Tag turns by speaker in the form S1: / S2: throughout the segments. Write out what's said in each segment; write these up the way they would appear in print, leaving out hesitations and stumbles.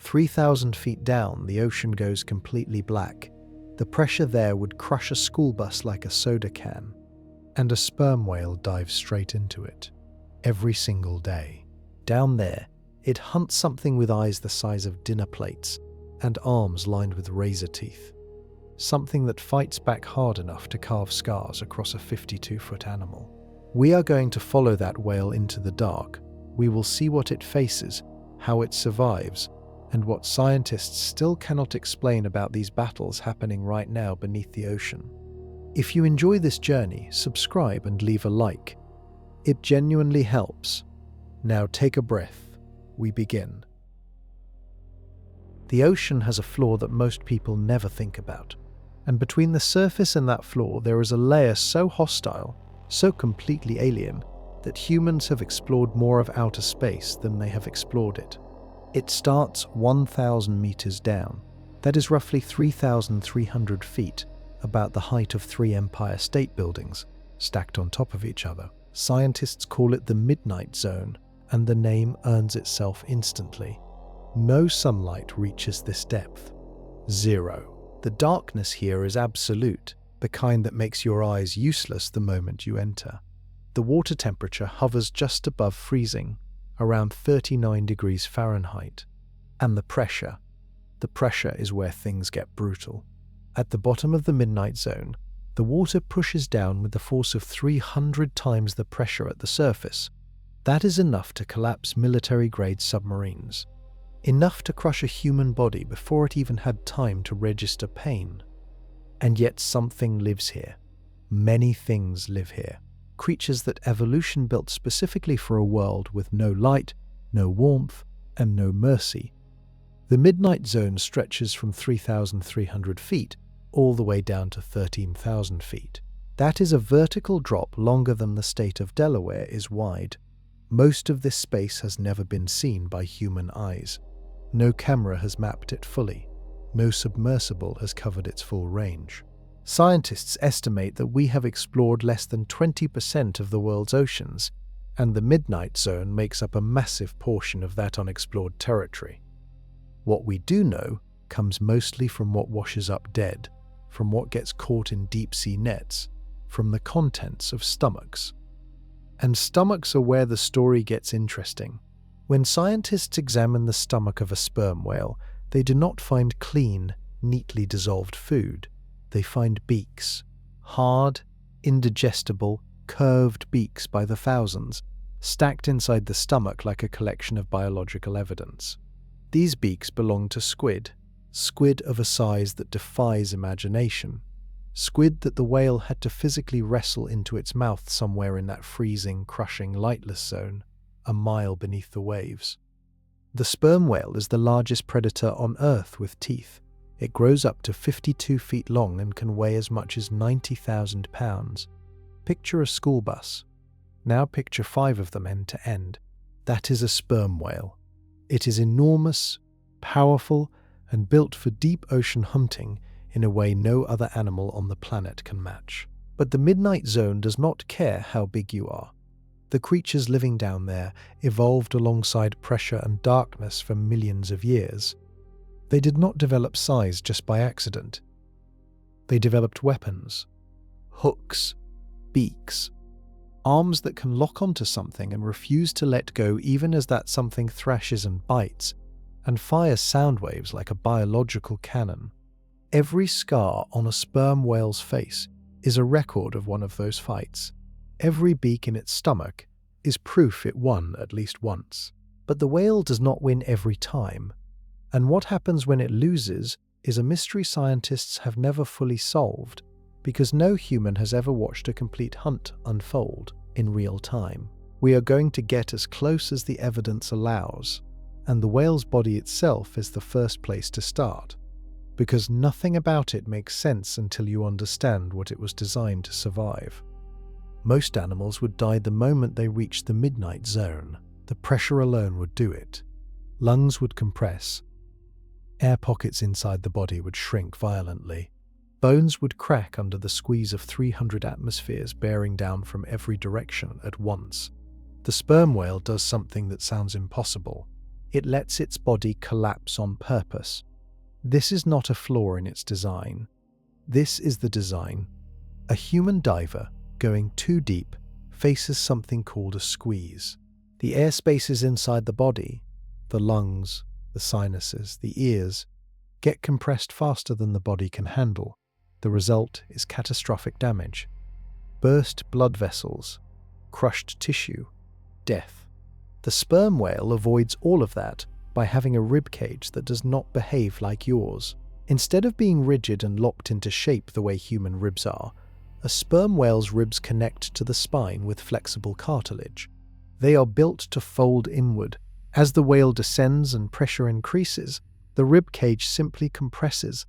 S1: 3,000 feet down, the ocean goes completely black. The pressure there would crush a school bus like a soda can. And a sperm whale dives straight into it. Every single day. Down there, it hunts something with eyes the size of dinner plates and arms lined with razor teeth. Something that fights back hard enough to carve scars across a 52-foot animal. We are going to follow that whale into the dark. We will see what it faces, how it survives, and what scientists still cannot explain about these battles happening right now beneath the ocean. If you enjoy this journey, subscribe and leave a like. It genuinely helps. Now take a breath. We begin. The ocean has a floor that most people never think about. And between the surface and that floor, there is a layer so hostile, so completely alien, that humans have explored more of outer space than they have explored it. It starts 1,000 meters down. That is roughly 3,300 feet, about the height of 3 Empire State Buildings, stacked on top of each other. Scientists call it the Midnight Zone, and the name earns itself instantly. No sunlight reaches this depth. Zero. The darkness here is absolute, the kind that makes your eyes useless the moment you enter. The water temperature hovers just above freezing, around 39 degrees Fahrenheit. And the pressure is where things get brutal. At the bottom of the Midnight Zone, the water pushes down with the force of 300 times the pressure at the surface. That is enough to collapse military-grade submarines. Enough to crush a human body before it even had time to register pain. And yet something lives here. Many things live here. Creatures that evolution built specifically for a world with no light, no warmth, and no mercy. The Midnight Zone stretches from 3,300 feet all the way down to 13,000 feet. That is a vertical drop longer than the state of Delaware is wide. Most of this space has never been seen by human eyes. No camera has mapped it fully. No submersible has covered its full range. Scientists estimate that we have explored less than 20% of the world's oceans, and the Midnight Zone makes up a massive portion of that unexplored territory. What we do know comes mostly from what washes up dead, from what gets caught in deep-sea nets, from the contents of stomachs. And stomachs are where the story gets interesting. When scientists examine the stomach of a sperm whale, they do not find clean, neatly dissolved food. They find beaks. Hard, indigestible, curved beaks by the thousands, stacked inside the stomach like a collection of biological evidence. These beaks belong to squid. Squid of a size that defies imagination. Squid that the whale had to physically wrestle into its mouth somewhere in that freezing, crushing, lightless zone, a mile beneath the waves. The sperm whale is the largest predator on Earth with teeth. It grows up to 52 feet long and can weigh as much as 90,000 pounds. Picture a school bus. Now picture 5 of them end to end. That is a sperm whale. It is enormous, powerful, and built for deep ocean hunting in a way no other animal on the planet can match. But the Midnight Zone does not care how big you are. The creatures living down there evolved alongside pressure and darkness for millions of years. They did not develop size just by accident. They developed weapons, hooks, beaks, arms that can lock onto something and refuse to let go even as that something thrashes and bites, and fires sound waves like a biological cannon. Every scar on a sperm whale's face is a record of one of those fights. Every beak in its stomach is proof it won at least once. But the whale does not win every time. And what happens when it loses is a mystery scientists have never fully solved, because no human has ever watched a complete hunt unfold in real time. We are going to get as close as the evidence allows, and the whale's body itself is the first place to start, because nothing about it makes sense until you understand what it was designed to survive. Most animals would die the moment they reached the Midnight Zone. The pressure alone would do it. Lungs would compress. Air pockets inside the body would shrink violently. Bones would crack under the squeeze of 300 atmospheres bearing down from every direction at once. The sperm whale does something that sounds impossible. It lets its body collapse on purpose. This is not a flaw in its design. This is the design. A human diver going too deep faces something called a squeeze. The air spaces inside the body, the lungs, the sinuses, the ears, get compressed faster than the body can handle. The result is catastrophic damage. Burst blood vessels, crushed tissue, death. The sperm whale avoids all of that by having a rib cage that does not behave like yours. Instead of being rigid and locked into shape the way human ribs are, a sperm whale's ribs connect to the spine with flexible cartilage. They are built to fold inward. As the whale descends and pressure increases, the rib cage simply compresses,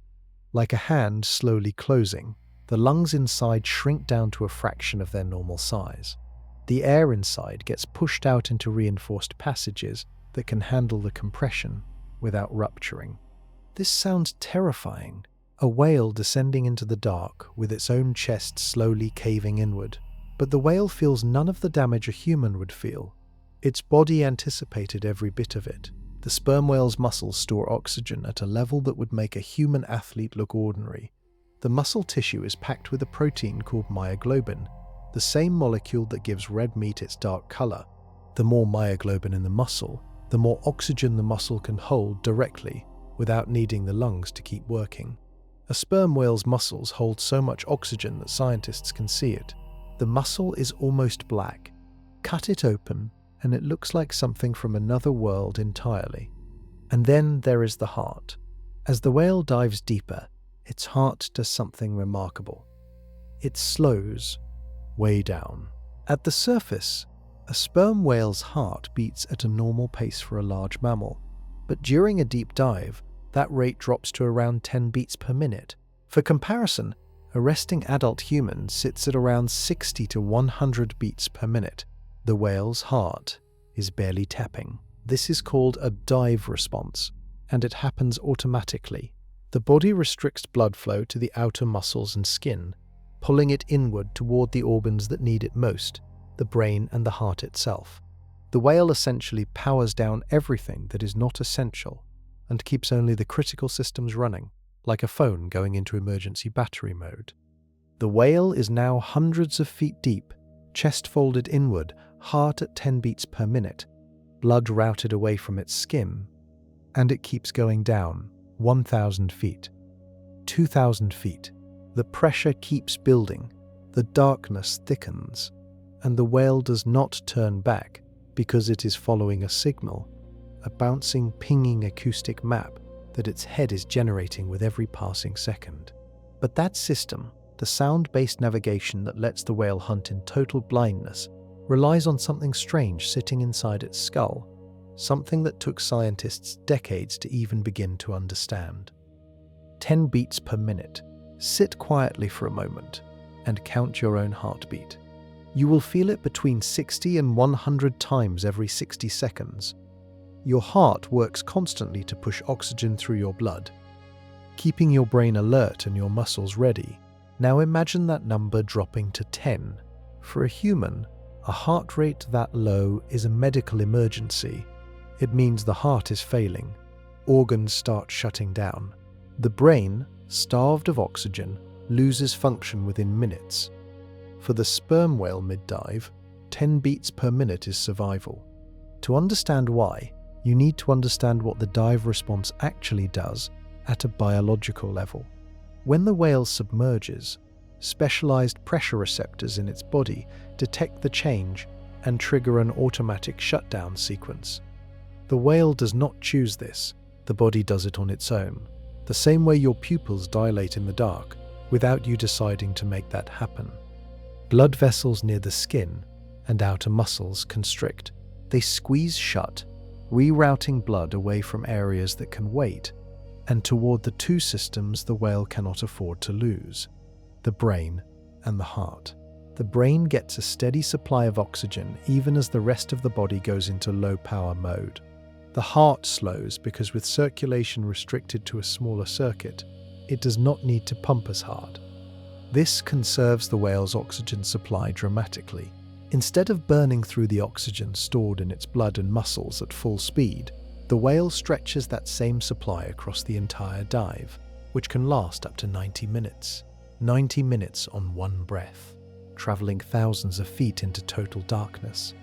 S1: like a hand slowly closing. The lungs inside shrink down to a fraction of their normal size. The air inside gets pushed out into reinforced passages that can handle the compression without rupturing. This sounds terrifying. A whale descending into the dark with its own chest slowly caving inward. But the whale feels none of the damage a human would feel. Its body anticipated every bit of it. The sperm whale's muscles store oxygen at a level that would make a human athlete look ordinary. The muscle tissue is packed with a protein called myoglobin, the same molecule that gives red meat its dark color. The more myoglobin in the muscle, the more oxygen the muscle can hold directly without needing the lungs to keep working. A sperm whale's muscles hold so much oxygen that scientists can see it. The muscle is almost black. Cut it open, and it looks like something from another world entirely. And then there is the heart. As the whale dives deeper, its heart does something remarkable. It slows way down. At the surface, a sperm whale's heart beats at a normal pace for a large mammal, but during a deep dive, that rate drops to around 10 beats per minute. For comparison, a resting adult human sits at around 60 to 100 beats per minute. The whale's heart is barely tapping. This is called a dive response, and it happens automatically. The body restricts blood flow to the outer muscles and skin, pulling it inward toward the organs that need it most, the brain and the heart itself. The whale essentially powers down everything that is not essential and keeps only the critical systems running, like a phone going into emergency battery mode. The whale is now hundreds of feet deep, chest folded inward, heart at 10 beats per minute, blood routed away from its skin, and it keeps going down. 1,000 feet, 2,000 feet. The pressure keeps building, the darkness thickens, and the whale does not turn back because it is following a signal, a bouncing, pinging acoustic map that its head is generating with every passing second. But that system, the sound-based navigation that lets the whale hunt in total blindness, relies on something strange sitting inside its skull, something that took scientists decades to even begin to understand. 10 beats per minute. Sit quietly for a moment and count your own heartbeat. You will feel it between 60 and 100 times every 60 seconds. Your heart works constantly to push oxygen through your blood, keeping your brain alert and your muscles ready. Now imagine that number dropping to 10. For a human, a heart rate that low is a medical emergency. It means the heart is failing. Organs start shutting down. The brain, starved of oxygen, loses function within minutes. For the sperm whale mid-dive, 10 beats per minute is survival. To understand why, you need to understand what the dive response actually does at a biological level. When the whale submerges, specialized pressure receptors in its body detect the change and trigger an automatic shutdown sequence. The whale does not choose this, the body does it on its own, the same way your pupils dilate in the dark, without you deciding to make that happen. Blood vessels near the skin and outer muscles constrict. They squeeze shut, rerouting blood away from areas that can wait, and toward the two systems the whale cannot afford to lose: the brain and the heart. The brain gets a steady supply of oxygen even as the rest of the body goes into low-power mode. The heart slows because with circulation restricted to a smaller circuit, it does not need to pump as hard. This conserves the whale's oxygen supply dramatically. Instead of burning through the oxygen stored in its blood and muscles at full speed, The whale stretches that same supply across the entire dive, which can last up to 90 minutes. 90 minutes on one breath, traveling thousands of feet into total darkness,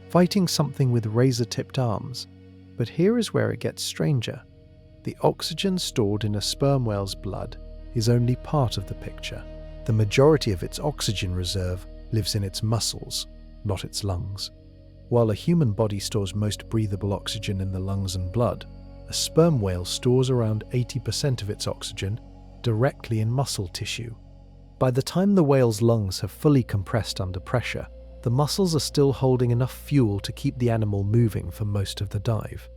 S1: fighting something with razor-tipped arms. But here is where it gets stranger. The oxygen stored in a sperm whale's blood is only part of the picture. The majority of its oxygen reserve lives in its muscles, not its lungs. While a human body stores most breathable oxygen in the lungs and blood, a sperm whale stores around 80% of its oxygen directly in muscle tissue. By the time the whale's lungs have fully compressed under pressure, the muscles are still holding enough fuel to keep the animal moving for most of the dive.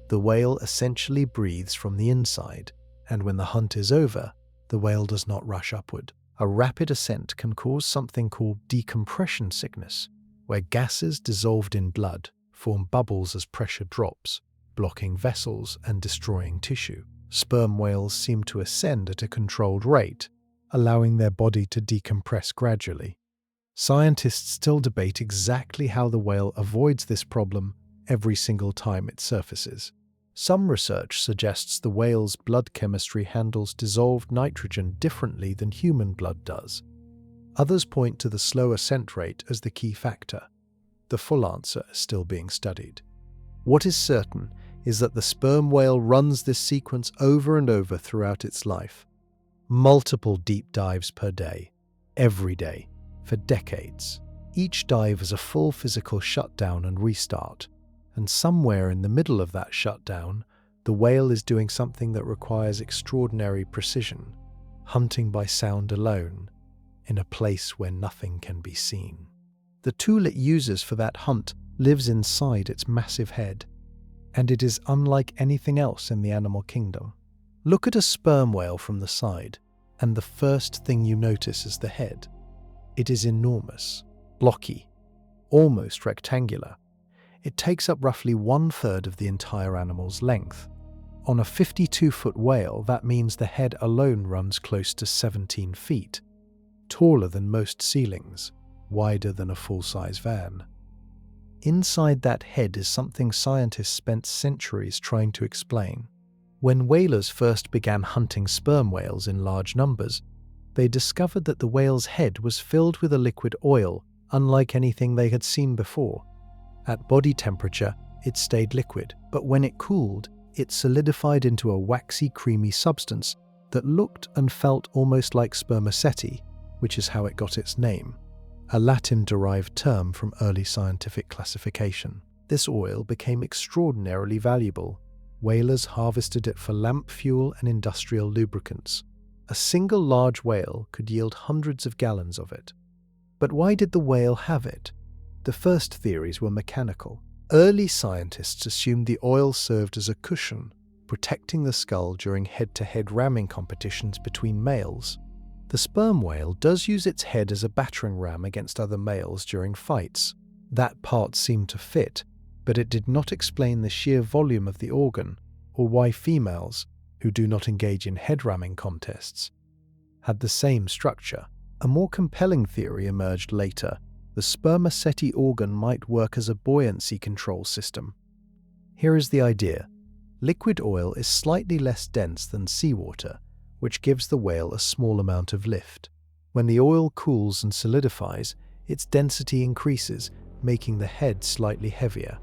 S1: The whale essentially breathes from the inside, and when the hunt is over, the whale does not rush upward. A rapid ascent can cause something called decompression sickness, where gases dissolved in blood form bubbles as pressure drops, blocking vessels and destroying tissue. Sperm whales seem to ascend at a controlled rate, allowing their body to decompress gradually. Scientists still debate exactly how the whale avoids this problem every single time it surfaces. Some research suggests the whale's blood chemistry handles dissolved nitrogen differently than human blood does. Others point to the slow ascent rate as the key factor. The full answer is still being studied. What is certain is that the sperm whale runs this sequence over and over throughout its life. Multiple deep dives per day, every day, for decades. Each dive is a full physical shutdown and restart, and somewhere in the middle of that shutdown, the whale is doing something that requires extraordinary precision, hunting by sound alone, in a place where nothing can be seen. The tool it uses for that hunt lives inside its massive head, and it is unlike anything else in the animal kingdom. Look at a sperm whale from the side, and the first thing you notice is the head. It is enormous, blocky, almost rectangular. It takes up roughly 1/3 of the entire animal's length. On a 52-foot whale, that means the head alone runs close to 17 feet, taller than most ceilings, wider than a full-size van. Inside that head is something scientists spent centuries trying to explain. When whalers first began hunting sperm whales in large numbers, they discovered that the whale's head was filled with a liquid oil unlike anything they had seen before. At body temperature, it stayed liquid, but when it cooled, it solidified into a waxy, creamy substance that looked and felt almost like spermaceti, which is how it got its name, a Latin-derived term from early scientific classification. This oil became extraordinarily valuable. Whalers harvested it for lamp fuel and industrial lubricants. A single large whale could yield hundreds of gallons of it. But why did the whale have it? The first theories were mechanical. Early scientists assumed the oil served as a cushion, protecting the skull during head-to-head ramming competitions between males. The sperm whale does use its head as a battering ram against other males during fights. That part seemed to fit, but it did not explain the sheer volume of the organ, or why females, who do not engage in head ramming contests, had the same structure. A more compelling theory emerged later. The spermaceti organ might work as a buoyancy control system. Here is the idea. Liquid oil is slightly less dense than seawater, which gives the whale a small amount of lift. When the oil cools and solidifies, its density increases, making the head slightly heavier.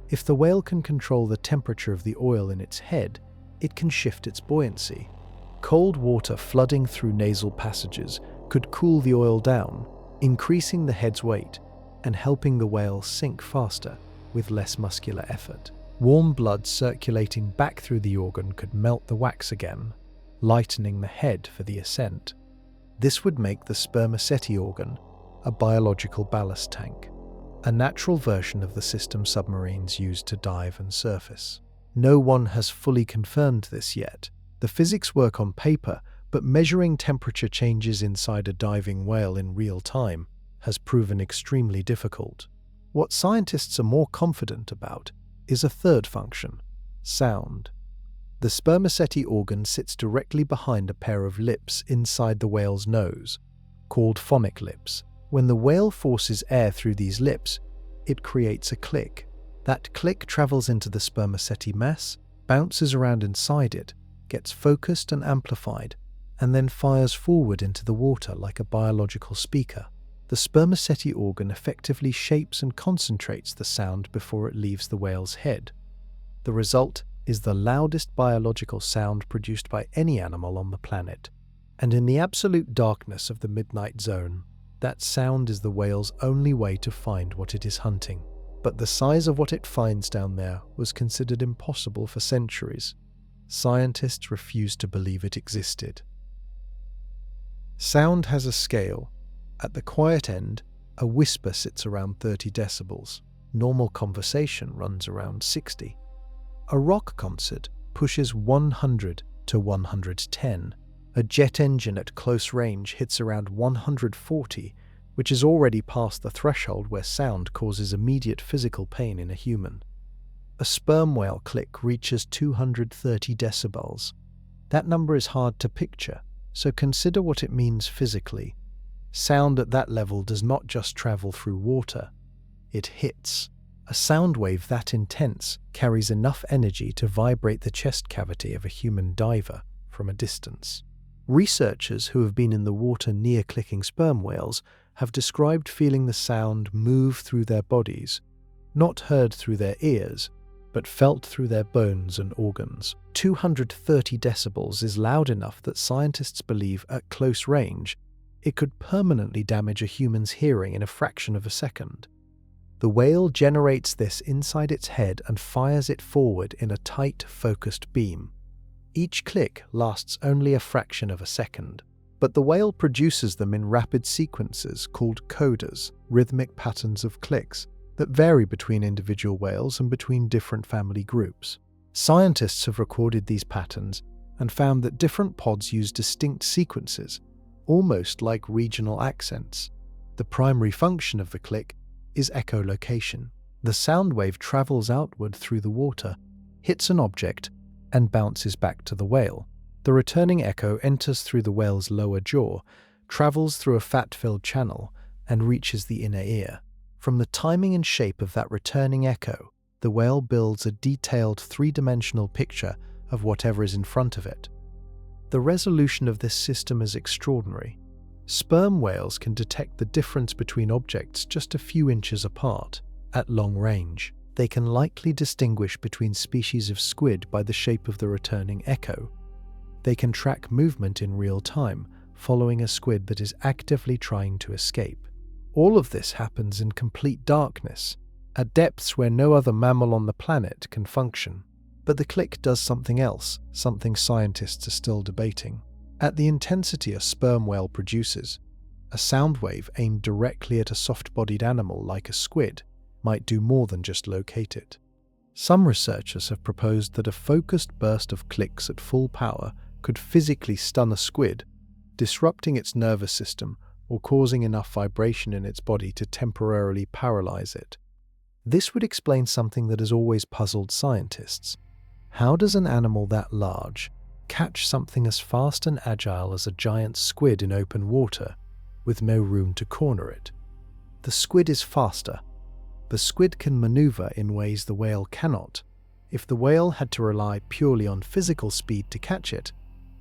S1: If the whale can control the temperature of the oil in its head, it can shift its buoyancy. Cold water flooding through nasal passages could cool the oil down, increasing the head's weight and helping the whale sink faster with less muscular effort. Warm blood circulating back through the organ could melt the wax again, lightening the head for the ascent. This would make the spermaceti organ a biological ballast tank, a natural version of the system submarines use to dive and surface. No one has fully confirmed this yet. The physics work on paper, but measuring temperature changes inside a diving whale in real time has proven extremely difficult. What scientists are more confident about is a third function: sound. The spermaceti organ sits directly behind a pair of lips inside the whale's nose, called phonic lips. When the whale forces air through these lips, it creates a click. That click travels into the spermaceti mass, bounces around inside it, gets focused and amplified, and then fires forward into the water like a biological speaker. The spermaceti organ effectively shapes and concentrates the sound before it leaves the whale's head. The result is the loudest biological sound produced by any animal on the planet. And in the absolute darkness of the midnight zone, that sound is the whale's only way to find what it is hunting. But the size of what it finds down there was considered impossible for centuries. Scientists refused to believe it existed. Sound has a scale. At the quiet end, a whisper sits around 30 decibels. Normal conversation runs around 60. A rock concert pushes 100 to 110. A jet engine at close range hits around 140, which is already past the threshold where sound causes immediate physical pain in a human. A sperm whale click reaches 230 decibels. That number is hard to picture, so consider what it means physically. Sound at that level does not just travel through water, it hits. A sound wave that intense carries enough energy to vibrate the chest cavity of a human diver from a distance. Researchers who have been in the water near clicking sperm whales have described feeling the sound move through their bodies, not heard through their ears, but felt through their bones and organs. 230 decibels is loud enough that scientists believe at close range it could permanently damage a human's hearing in a fraction of a second. The whale generates this inside its head and fires it forward in a tight, focused beam. Each click lasts only a fraction of a second, but the whale produces them in rapid sequences called codas, rhythmic patterns of clicks, that vary between individual whales and between different family groups. Scientists have recorded these patterns and found that different pods use distinct sequences, almost like regional accents. The primary function of the click is echolocation. The sound wave travels outward through the water, hits an object, and bounces back to the whale. The returning echo enters through the whale's lower jaw, travels through a fat-filled channel, and reaches the inner ear. From the timing and shape of that returning echo, the whale builds a detailed three-dimensional picture of whatever is in front of it. The resolution of this system is extraordinary. Sperm whales can detect the difference between objects just a few inches apart. At long range, they can likely distinguish between species of squid by the shape of the returning echo. They can track movement in real time, following a squid that is actively trying to escape. All of this happens in complete darkness, at depths where no other mammal on the planet can function. But the click does something else, something scientists are still debating. At the intensity a sperm whale produces, a sound wave aimed directly at a soft-bodied animal like a squid might do more than just locate it. Some researchers have proposed that a focused burst of clicks at full power could physically stun a squid, disrupting its nervous system or causing enough vibration in its body to temporarily paralyze it. This would explain something that has always puzzled scientists. How does an animal that large catch something as fast and agile as a giant squid in open water, with no room to corner it? The squid is faster. The squid can maneuver in ways the whale cannot. If the whale had to rely purely on physical speed to catch it,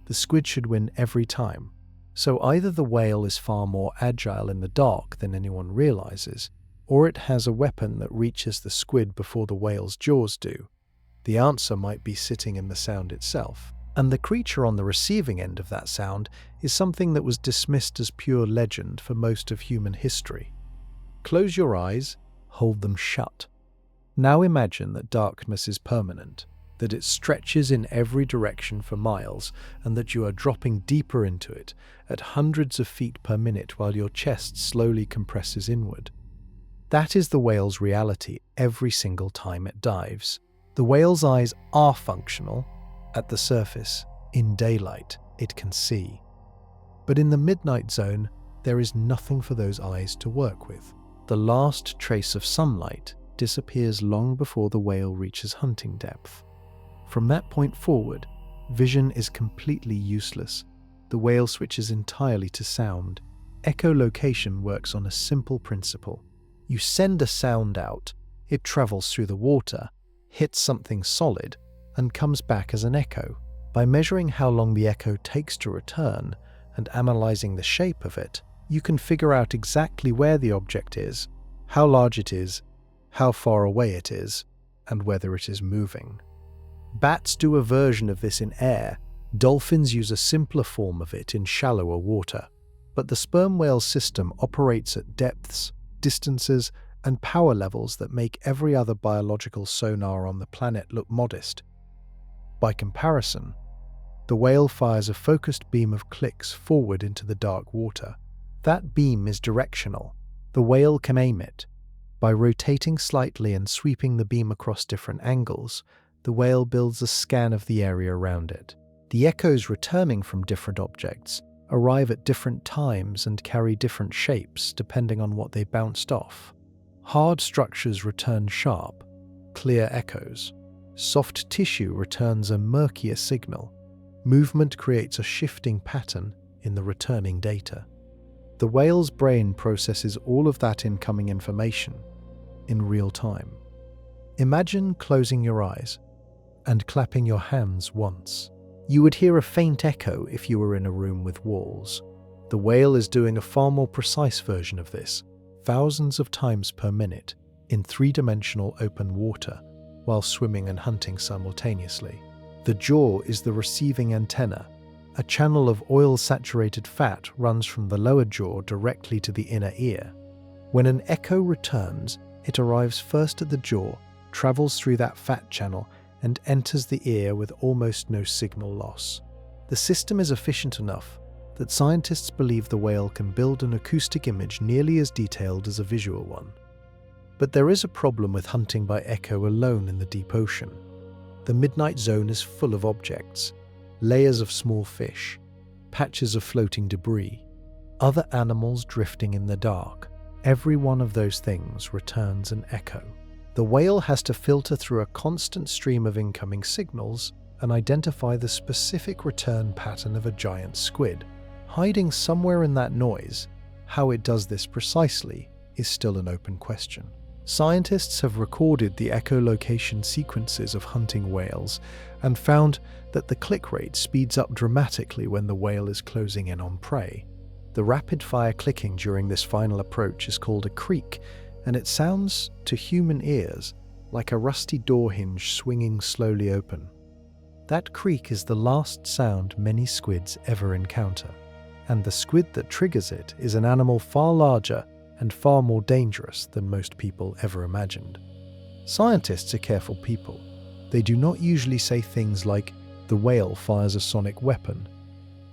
S1: the squid should win every time. So either the whale is far more agile in the dark than anyone realizes, or it has a weapon that reaches the squid before the whale's jaws do. The answer might be sitting in the sound itself. And the creature on the receiving end of that sound is something that was dismissed as pure legend for most of human history. Close your eyes, hold them shut. Now imagine that darkness is permanent, that it stretches in every direction for miles, and that you are dropping deeper into it at hundreds of feet per minute while your chest slowly compresses inward. That is the whale's reality every single time it dives. The whale's eyes are functional. At the surface, in daylight, it can see. But in the midnight zone, there is nothing for those eyes to work with. The last trace of sunlight disappears long before the whale reaches hunting depth. From that point forward, vision is completely useless. The whale switches entirely to sound. Echolocation works on a simple principle. You send a sound out, It travels through the water, hits something solid, and comes back as an echo. By measuring how long the echo takes to return and analyzing the shape of it, you can figure out exactly where the object is, how large it is, how far away it is, and whether it is moving. Bats do a version of this in air. Dolphins use a simpler form of it in shallower water. But the sperm whale system operates at depths, distances, and power levels that make every other biological sonar on the planet look modest. By comparison, the whale fires a focused beam of clicks forward into the dark water. That beam is directional. The whale can aim it. By rotating slightly and sweeping the beam across different angles, the whale builds a scan of the area around it. The echoes returning from different objects arrive at different times and carry different shapes depending on what they bounced off. Hard structures return sharp, clear echoes. Soft tissue returns a murkier signal. Movement creates a shifting pattern in the returning data. The whale's brain processes all of that incoming information in real time. Imagine closing your eyes and clapping your hands once. You would hear a faint echo if you were in a room with walls. The whale is doing a far more precise version of this, thousands of times per minute, in three-dimensional open water, while swimming and hunting simultaneously. The jaw is the receiving antenna. A channel of oil-saturated fat runs from the lower jaw directly to the inner ear. When an echo returns, it arrives first at the jaw, travels through that fat channel, and enters the ear with almost no signal loss. The system is efficient enough that scientists believe the whale can build an acoustic image nearly as detailed as a visual one. But there is a problem with hunting by echo alone in the deep ocean. The midnight zone is full of objects, layers of small fish, patches of floating debris, other animals drifting in the dark. Every one of those things returns an echo. The whale has to filter through a constant stream of incoming signals and identify the specific return pattern of a giant squid. Hiding somewhere in that noise, how it does this precisely is still an open question. Scientists have recorded the echolocation sequences of hunting whales and found that the click rate speeds up dramatically when the whale is closing in on prey. The rapid-fire clicking during this final approach is called a creak, and it sounds, to human ears, like a rusty door hinge swinging slowly open. That creak is the last sound many squids ever encounter, and the squid that triggers it is an animal far larger and far more dangerous than most people ever imagined. Scientists are careful people. They do not usually say things like, "the whale fires a sonic weapon."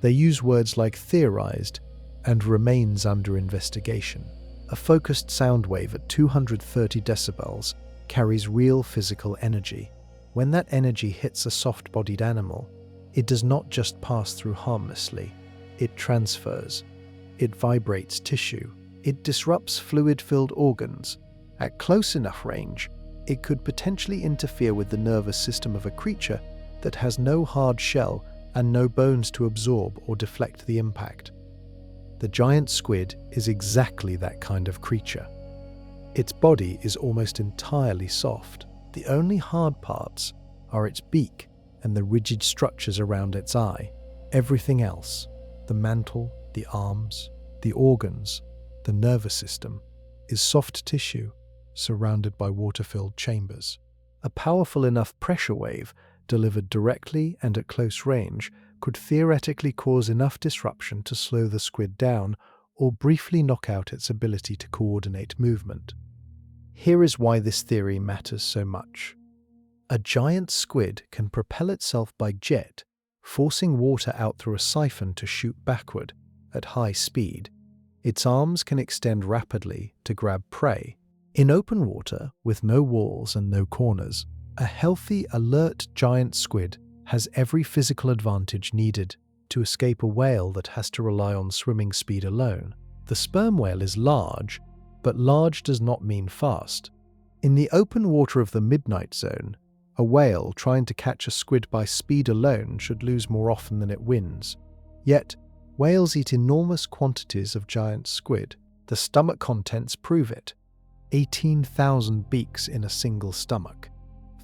S1: They use words like theorized and remains under investigation. A focused sound wave at 230 decibels carries real physical energy. When that energy hits a soft-bodied animal, it does not just pass through harmlessly. It transfers. It vibrates tissue. It disrupts fluid-filled organs. At close enough range, it could potentially interfere with the nervous system of a creature that has no hard shell and no bones to absorb or deflect the impact. The giant squid is exactly that kind of creature. Its body is almost entirely soft. The only hard parts are its beak and the rigid structures around its eye. Everything else, the mantle, the arms, the organs, the nervous system, is soft tissue surrounded by water-filled chambers. A powerful enough pressure wave delivered directly and at close range could theoretically cause enough disruption to slow the squid down or briefly knock out its ability to coordinate movement. Here is why this theory matters so much. A giant squid can propel itself by jet, forcing water out through a siphon to shoot backward at high speed. Its arms can extend rapidly to grab prey. In open water, with no walls and no corners, a healthy, alert giant squid has every physical advantage needed to escape a whale that has to rely on swimming speed alone. The sperm whale is large, but large does not mean fast. In the open water of the midnight zone, a whale trying to catch a squid by speed alone should lose more often than it wins. Yet, whales eat enormous quantities of giant squid. The stomach contents prove it. 18,000 beaks in a single stomach,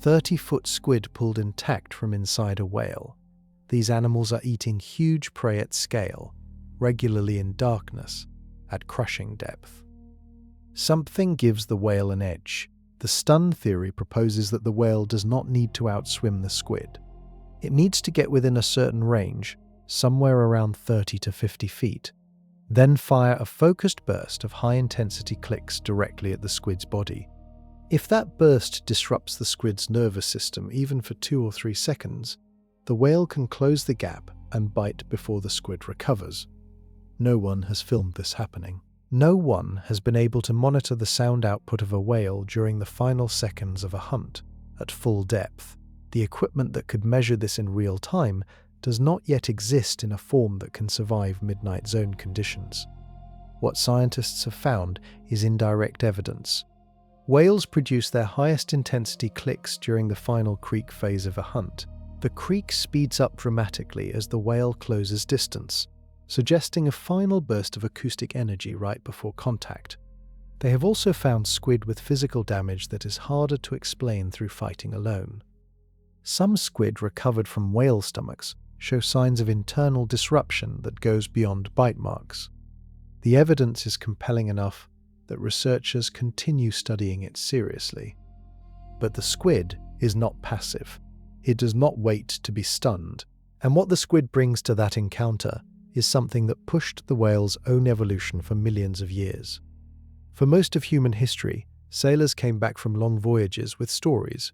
S1: 30-foot squid pulled intact from inside a whale. These animals are eating huge prey at scale, regularly in darkness, at crushing depth. Something gives the whale an edge. The stun theory proposes that the whale does not need to outswim the squid. It needs to get within a certain range, somewhere around 30 to 50 feet, then fire a focused burst of high-intensity clicks directly at the squid's body. If that burst disrupts the squid's nervous system even for 2 or 3 seconds, the whale can close the gap and bite before the squid recovers. No one has filmed this happening. No one has been able to monitor the sound output of a whale during the final seconds of a hunt, at full depth. The equipment that could measure this in real time does not yet exist in a form that can survive midnight zone conditions. What scientists have found is indirect evidence. Whales produce their highest intensity clicks during the final creak phase of a hunt. The creak speeds up dramatically as the whale closes distance, suggesting a final burst of acoustic energy right before contact. They have also found squid with physical damage that is harder to explain through fighting alone. Some squid recovered from whale stomachs show signs of internal disruption that goes beyond bite marks. The evidence is compelling enough that researchers continue studying it seriously. But the squid is not passive. It does not wait to be stunned, and what the squid brings to that encounter is something that pushed the whale's own evolution for millions of years. For most of human history, sailors came back from long voyages with stories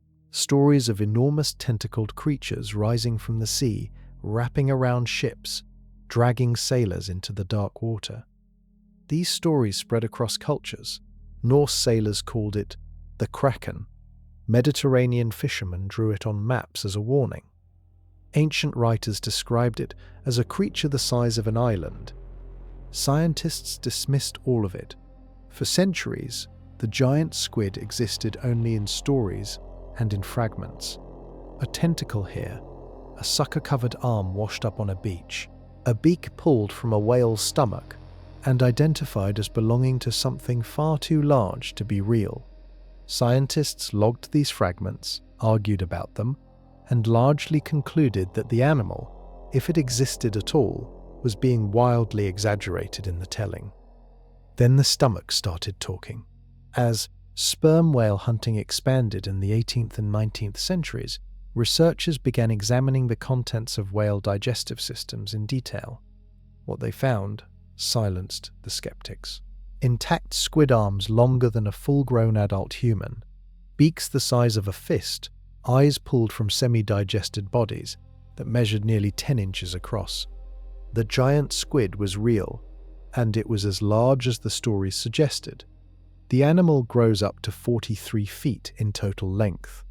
S1: of enormous tentacled creatures rising from the sea, wrapping around ships, dragging sailors into the dark water. These stories spread across cultures. Norse sailors called it the Kraken. Mediterranean fishermen drew it on maps as a warning. Ancient writers described it as a creature the size of an island. Scientists dismissed all of it. For centuries, the giant squid existed only in stories and in fragments. A tentacle here, a sucker-covered arm washed up on a beach, a beak pulled from a whale's stomach, and identified as belonging to something far too large to be real. Scientists logged these fragments, argued about them, and largely concluded that the animal, if it existed at all, was being wildly exaggerated in the telling. Then the stomach started talking. As sperm whale hunting expanded in the 18th and 19th centuries, researchers began examining the contents of whale digestive systems in detail. What they found silenced the skeptics. Intact squid arms longer than a full-grown adult human, beaks the size of a fist, eyes pulled from semi-digested bodies that measured nearly 10 inches across. The giant squid was real, and it was as large as the stories suggested. The animal grows up to 43 feet in total length.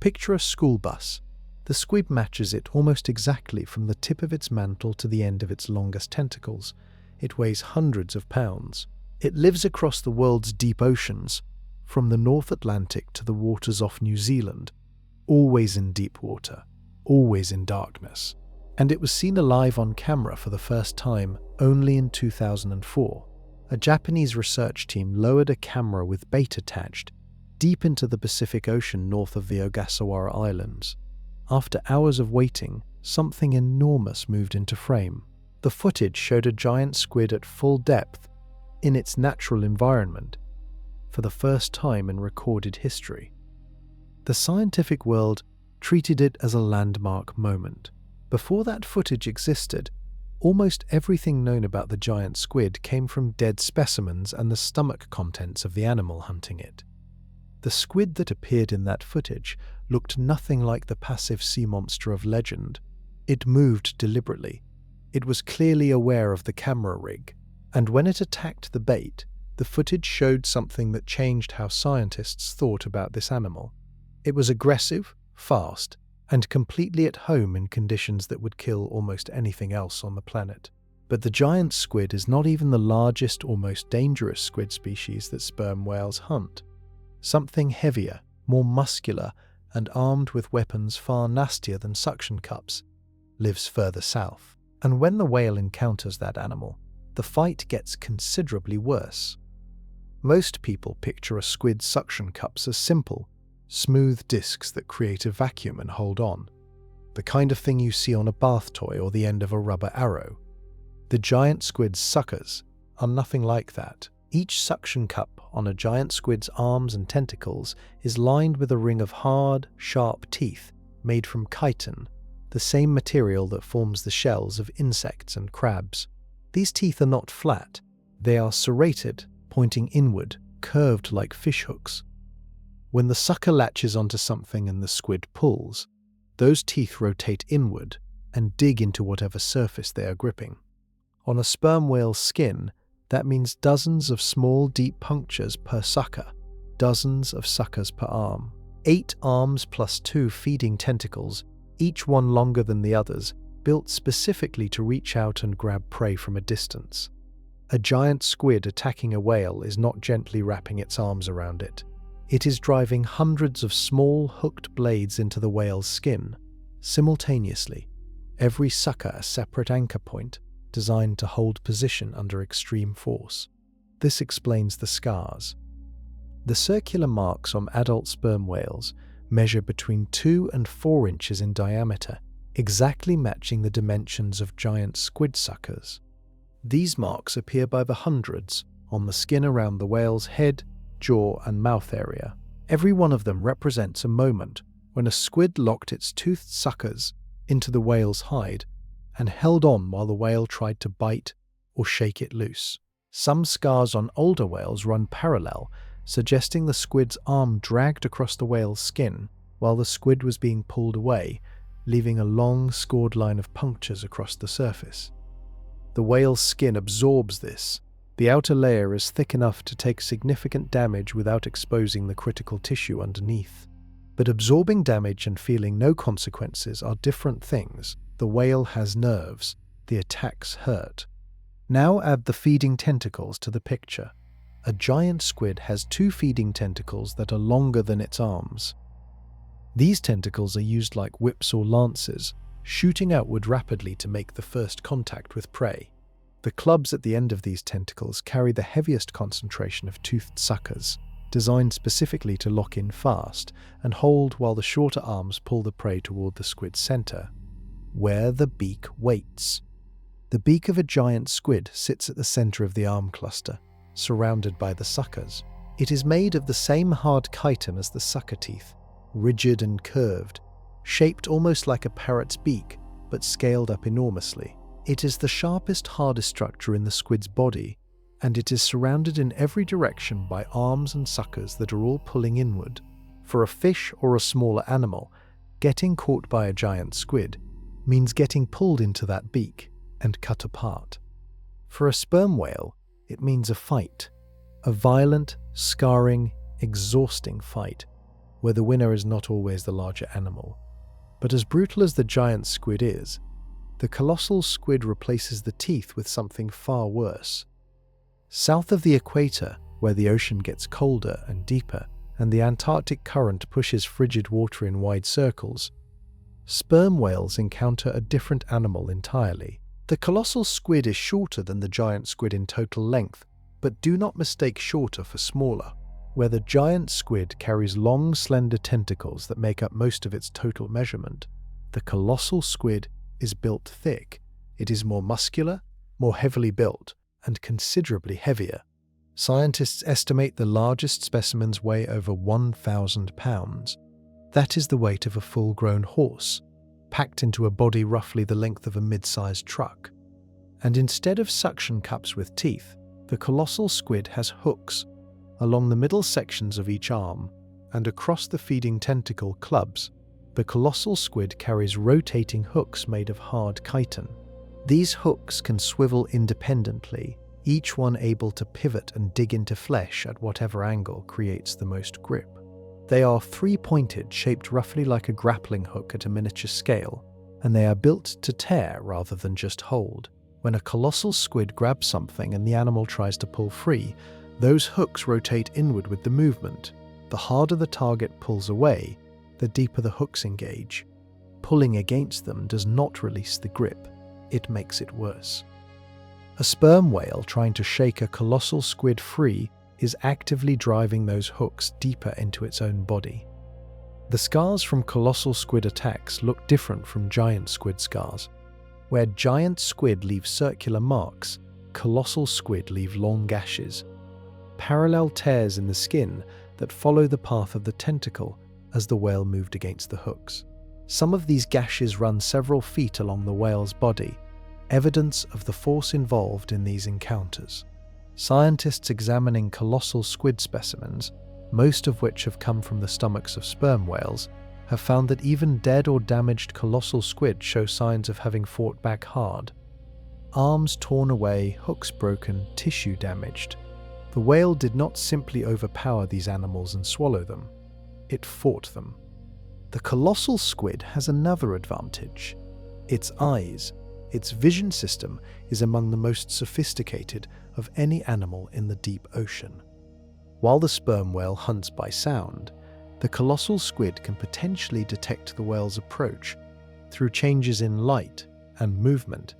S1: Picture a school bus. The squid matches it almost exactly from the tip of its mantle to the end of its longest tentacles. It weighs hundreds of pounds. It lives across the world's deep oceans, from the North Atlantic to the waters off New Zealand, always in deep water, always in darkness. And it was seen alive on camera for the first time only in 2004. A Japanese research team lowered a camera with bait attached deep into the Pacific Ocean north of the Ogasawara Islands. After hours of waiting, something enormous moved into frame. The footage showed a giant squid at full depth in its natural environment for the first time in recorded history. The scientific world treated it as a landmark moment. Before that footage existed, almost everything known about the giant squid came from dead specimens and the stomach contents of the animal hunting it. The squid that appeared in that footage looked nothing like the passive sea monster of legend. It moved deliberately. It was clearly aware of the camera rig, and when it attacked the bait, the footage showed something that changed how scientists thought about this animal. It was aggressive, fast, and completely at home in conditions that would kill almost anything else on the planet. But the giant squid is not even the largest or most dangerous squid species that sperm whales hunt. Something heavier, more muscular, and armed with weapons far nastier than suction cups lives further south. And when the whale encounters that animal, the fight gets considerably worse. Most people picture a squid's suction cups as simple, smooth discs that create a vacuum and hold on, the kind of thing you see on a bath toy or the end of a rubber arrow. The giant squid's suckers are nothing like that. Each suction cup on a giant squid's arms and tentacles is lined with a ring of hard, sharp teeth made from chitin, the same material that forms the shells of insects and crabs. These teeth are not flat. They are serrated, pointing inward, curved like fishhooks. When the sucker latches onto something and the squid pulls, those teeth rotate inward and dig into whatever surface they are gripping. On a sperm whale's skin, that means dozens of small, deep punctures per sucker, dozens of suckers per arm. 8 arms plus 2 feeding tentacles, each one longer than the others, built specifically to reach out and grab prey from a distance. A giant squid attacking a whale is not gently wrapping its arms around it. It is driving hundreds of small, hooked blades into the whale's skin, simultaneously, every sucker a separate anchor point, designed to hold position under extreme force. This explains the scars. The circular marks on adult sperm whales measure between 2 and 4 inches in diameter, exactly matching the dimensions of giant squid suckers. These marks appear by the hundreds on the skin around the whale's head, jaw, and mouth area. Every one of them represents a moment when a squid locked its toothed suckers into the whale's hide and held on while the whale tried to bite or shake it loose. Some scars on older whales run parallel, suggesting the squid's arm dragged across the whale's skin while the squid was being pulled away, leaving a long, scored line of punctures across the surface. The whale's skin absorbs this. The outer layer is thick enough to take significant damage without exposing the critical tissue underneath. But absorbing damage and feeling no consequences are different things. The whale has nerves. The attacks hurt. Now add the feeding tentacles to the picture. A giant squid has 2 feeding tentacles that are longer than its arms. These tentacles are used like whips or lances, shooting outward rapidly to make the first contact with prey. The clubs at the end of these tentacles carry the heaviest concentration of toothed suckers, designed specifically to lock in fast and hold while the shorter arms pull the prey toward the squid's center, where the beak waits. The beak of a giant squid sits at the center of the arm cluster, surrounded by the suckers. It is made of the same hard chitin as the sucker teeth, rigid and curved, shaped almost like a parrot's beak, but scaled up enormously. It is the sharpest, hardest structure in the squid's body, and it is surrounded in every direction by arms and suckers that are all pulling inward. For a fish or a smaller animal, getting caught by a giant squid means getting pulled into that beak and cut apart. For a sperm whale, it means a fight, a violent, scarring, exhausting fight, where the winner is not always the larger animal. But as brutal as the giant squid is, the colossal squid replaces the teeth with something far worse. South of the equator, where the ocean gets colder and deeper, and the Antarctic current pushes frigid water in wide circles, sperm whales encounter a different animal entirely. The colossal squid is shorter than the giant squid in total length, but do not mistake shorter for smaller. Where the giant squid carries long, slender tentacles that make up most of its total measurement, the colossal squid is built thick. It is more muscular, more heavily built, and considerably heavier. Scientists estimate the largest specimens weigh over 1,000 pounds. That is the weight of a full-grown horse, packed into a body roughly the length of a mid-sized truck. And instead of suction cups with teeth, the colossal squid has hooks along the middle sections of each arm and across the feeding tentacle clubs. The colossal squid carries rotating hooks made of hard chitin. These hooks can swivel independently, each one able to pivot and dig into flesh at whatever angle creates the most grip. They are 3-pointed, shaped roughly like a grappling hook at a miniature scale, and they are built to tear rather than just hold. When a colossal squid grabs something and the animal tries to pull free, those hooks rotate inward with the movement. The harder the target pulls away, the deeper the hooks engage. Pulling against them does not release the grip, it makes it worse. A sperm whale trying to shake a colossal squid free is actively driving those hooks deeper into its own body. The scars from colossal squid attacks look different from giant squid scars. Where giant squid leave circular marks, colossal squid leave long gashes, parallel tears in the skin that follow the path of the tentacle as the whale moved against the hooks. Some of these gashes run several feet along the whale's body, evidence of the force involved in these encounters. Scientists examining colossal squid specimens, most of which have come from the stomachs of sperm whales, have found that even dead or damaged colossal squid show signs of having fought back hard. Arms torn away, hooks broken, tissue damaged. The whale did not simply overpower these animals and swallow them. It fought them. The colossal squid has another advantage. Its eyes. Its vision system is among the most sophisticated of any animal in the deep ocean. While the sperm whale hunts by sound, the colossal squid can potentially detect the whale's approach through changes in light and movement,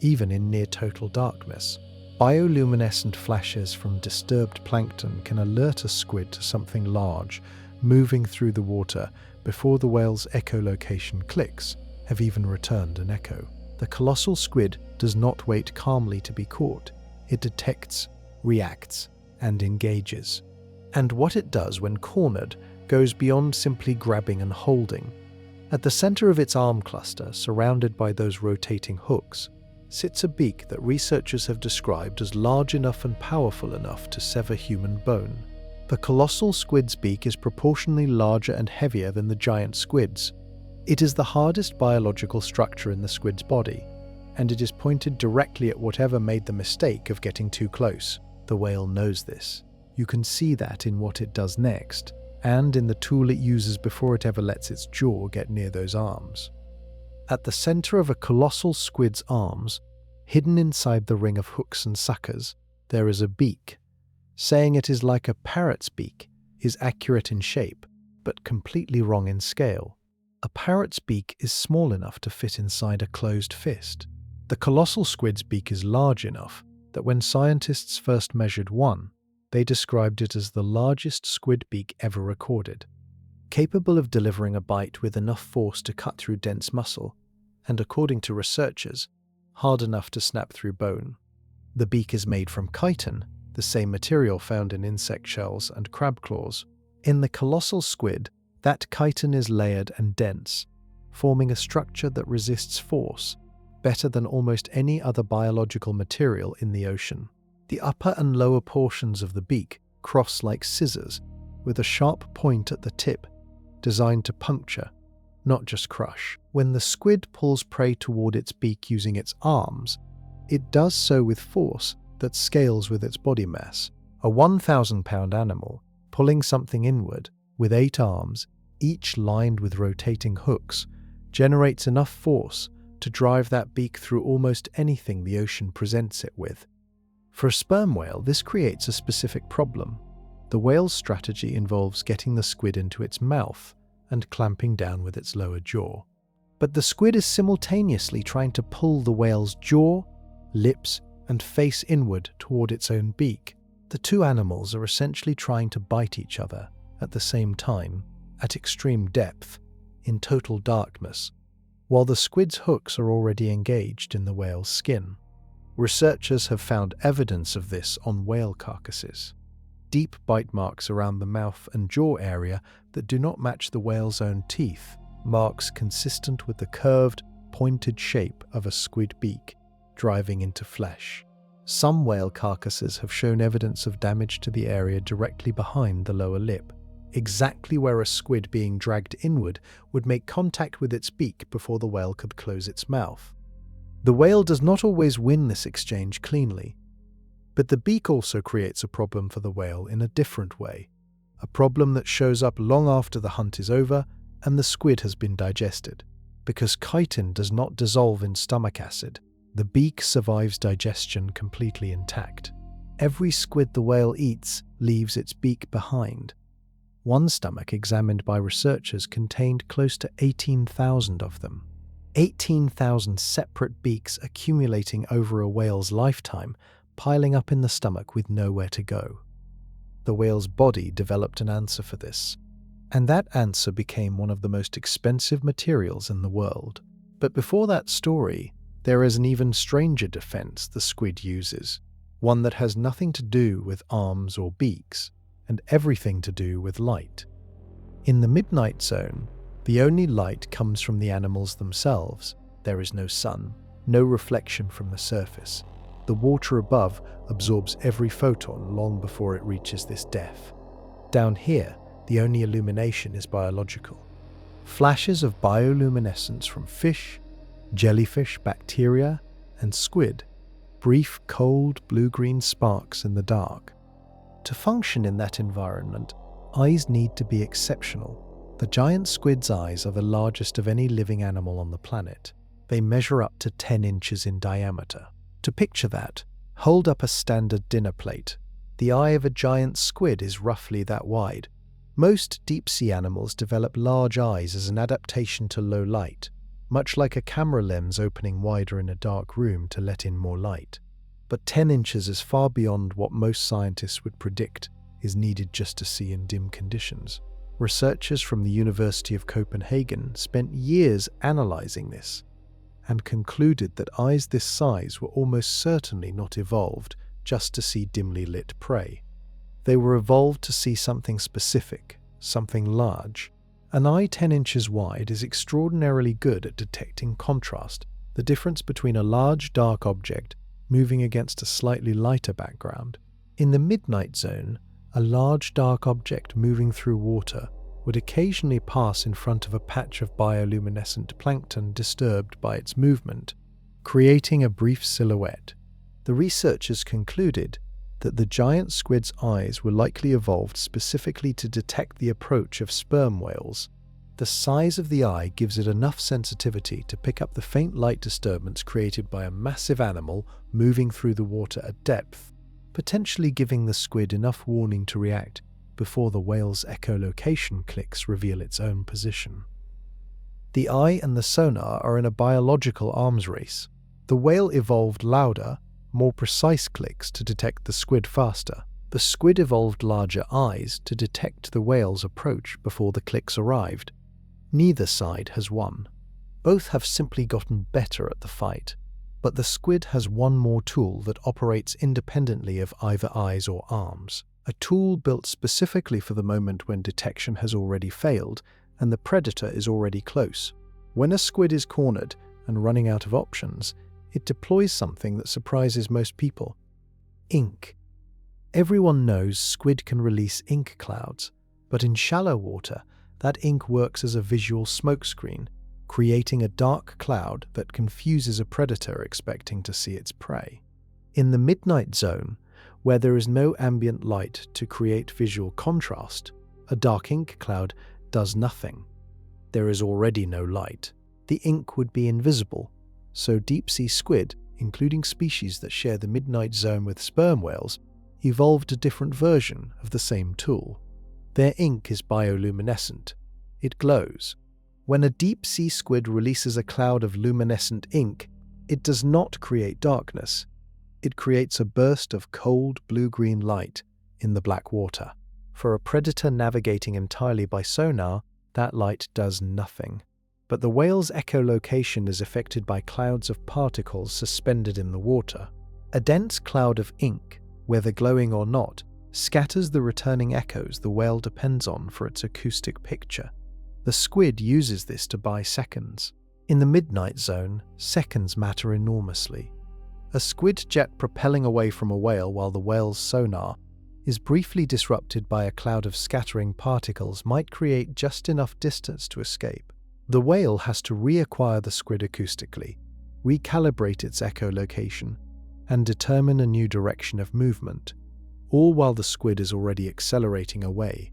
S1: even in near-total darkness. Bioluminescent flashes from disturbed plankton can alert a squid to something large moving through the water before the whale's echolocation clicks have even returned an echo. The colossal squid does not wait calmly to be caught. It detects, reacts, and engages. And what it does when cornered goes beyond simply grabbing and holding. At the center of its arm cluster, surrounded by those rotating hooks, sits a beak that researchers have described as large enough and powerful enough to sever human bone. The colossal squid's beak is proportionally larger and heavier than the giant squid's. It is the hardest biological structure in the squid's body, and it is pointed directly at whatever made the mistake of getting too close. The whale knows this. You can see that in what it does next, and in the tool it uses before it ever lets its jaw get near those arms. At the center of a colossal squid's arms, hidden inside the ring of hooks and suckers, there is a beak. Saying it is like a parrot's beak is accurate in shape, but completely wrong in scale. A parrot's beak is small enough to fit inside a closed fist. The colossal squid's beak is large enough that when scientists first measured one, they described it as the largest squid beak ever recorded, capable of delivering a bite with enough force to cut through dense muscle, and according to researchers, hard enough to snap through bone. The beak is made from chitin, the same material found in insect shells and crab claws. In the colossal squid, that chitin is layered and dense, forming a structure that resists force better than almost any other biological material in the ocean. The upper and lower portions of the beak cross like scissors, with a sharp point at the tip, designed to puncture, not just crush. When the squid pulls prey toward its beak using its arms, it does so with force that scales with its body mass. A 1,000-pound animal pulling something inward with 8 arms, each lined with rotating hooks, generates enough force to drive that beak through almost anything the ocean presents it with. For a sperm whale, this creates a specific problem. The whale's strategy involves getting the squid into its mouth and clamping down with its lower jaw. But the squid is simultaneously trying to pull the whale's jaw, lips, and face inward toward its own beak. The two animals are essentially trying to bite each other at the same time, at extreme depth, in total darkness, while the squid's hooks are already engaged in the whale's skin. Researchers have found evidence of this on whale carcasses. Deep bite marks around the mouth and jaw area that do not match the whale's own teeth, marks consistent with the curved, pointed shape of a squid beak driving into flesh. Some whale carcasses have shown evidence of damage to the area directly behind the lower lip, exactly where a squid being dragged inward would make contact with its beak before the whale could close its mouth. The whale does not always win this exchange cleanly, but the beak also creates a problem for the whale in a different way, a problem that shows up long after the hunt is over and the squid has been digested. Because chitin does not dissolve in stomach acid, the beak survives digestion completely intact. Every squid the whale eats leaves its beak behind. One stomach examined by researchers contained close to 18,000 of them. 18,000 separate beaks accumulating over a whale's lifetime, piling up in the stomach with nowhere to go. the whale's body developed an answer for this. And that answer became one of the most expensive materials in the world. But before that story, there is an even stranger defense the squid uses, one that has nothing to do with arms or beaks, and everything to do with light. In the midnight zone, the only light comes from the animals themselves. There is no sun, no reflection from the surface. The water above absorbs every photon long before it reaches this depth. Down here, the only illumination is biological. Flashes of bioluminescence from fish, jellyfish, bacteria, and squid, brief cold blue-green sparks in the dark. To function in that environment, eyes need to be exceptional. The giant squid's eyes are the largest of any living animal on the planet. They measure up to 10 inches in diameter. To picture that, hold up a standard dinner plate. The eye of a giant squid is roughly that wide. Most deep-sea animals develop large eyes as an adaptation to low light, much like a camera lens opening wider in a dark room to let in more light. But 10 inches is far beyond what most scientists would predict is needed just to see in dim conditions. Researchers from the University of Copenhagen spent years analyzing this and concluded that eyes this size were almost certainly not evolved just to see dimly lit prey. They were evolved to see something specific, something large. An eye 10 inches wide is extraordinarily good at detecting contrast, the difference between a large dark object moving against a slightly lighter background. In the midnight zone, a large dark object moving through water would occasionally pass in front of a patch of bioluminescent plankton disturbed by its movement, creating a brief silhouette. The researchers concluded that the giant squid's eyes were likely evolved specifically to detect the approach of sperm whales. The size of the eye gives it enough sensitivity to pick up the faint light disturbance created by a massive animal moving through the water at depth, potentially giving the squid enough warning to react before the whale's echolocation clicks reveal its own position. The eye and the sonar are in a biological arms race. The whale evolved louder, more precise clicks to detect the squid faster. The squid evolved larger eyes to detect the whale's approach before the clicks arrived. Neither side has won. Both have simply gotten better at the fight. But the squid has one more tool that operates independently of either eyes or arms. A tool built specifically for the moment when detection has already failed and the predator is already close. When a squid is cornered and running out of options, it deploys something that surprises most people: ink. Everyone knows squid can release ink clouds, but in shallow water, that ink works as a visual smokescreen, creating a dark cloud that confuses a predator expecting to see its prey. In the midnight zone, where there is no ambient light to create visual contrast, a dark ink cloud does nothing. There is already no light. The ink would be invisible, so deep-sea squid, including species that share the midnight zone with sperm whales, evolved a different version of the same tool. Their ink is bioluminescent. It glows. When a deep-sea squid releases a cloud of luminescent ink, it does not create darkness. It creates a burst of cold blue-green light in the black water. For a predator navigating entirely by sonar, that light does nothing. But the whale's echolocation is affected by clouds of particles suspended in the water. A dense cloud of ink, whether glowing or not, scatters the returning echoes the whale depends on for its acoustic picture. The squid uses this to buy seconds. In the midnight zone, seconds matter enormously. A squid jet propelling away from a whale while the whale's sonar is briefly disrupted by a cloud of scattering particles might create just enough distance to escape. The whale has to reacquire the squid acoustically, recalibrate its echolocation, and determine a new direction of movement, all while the squid is already accelerating away.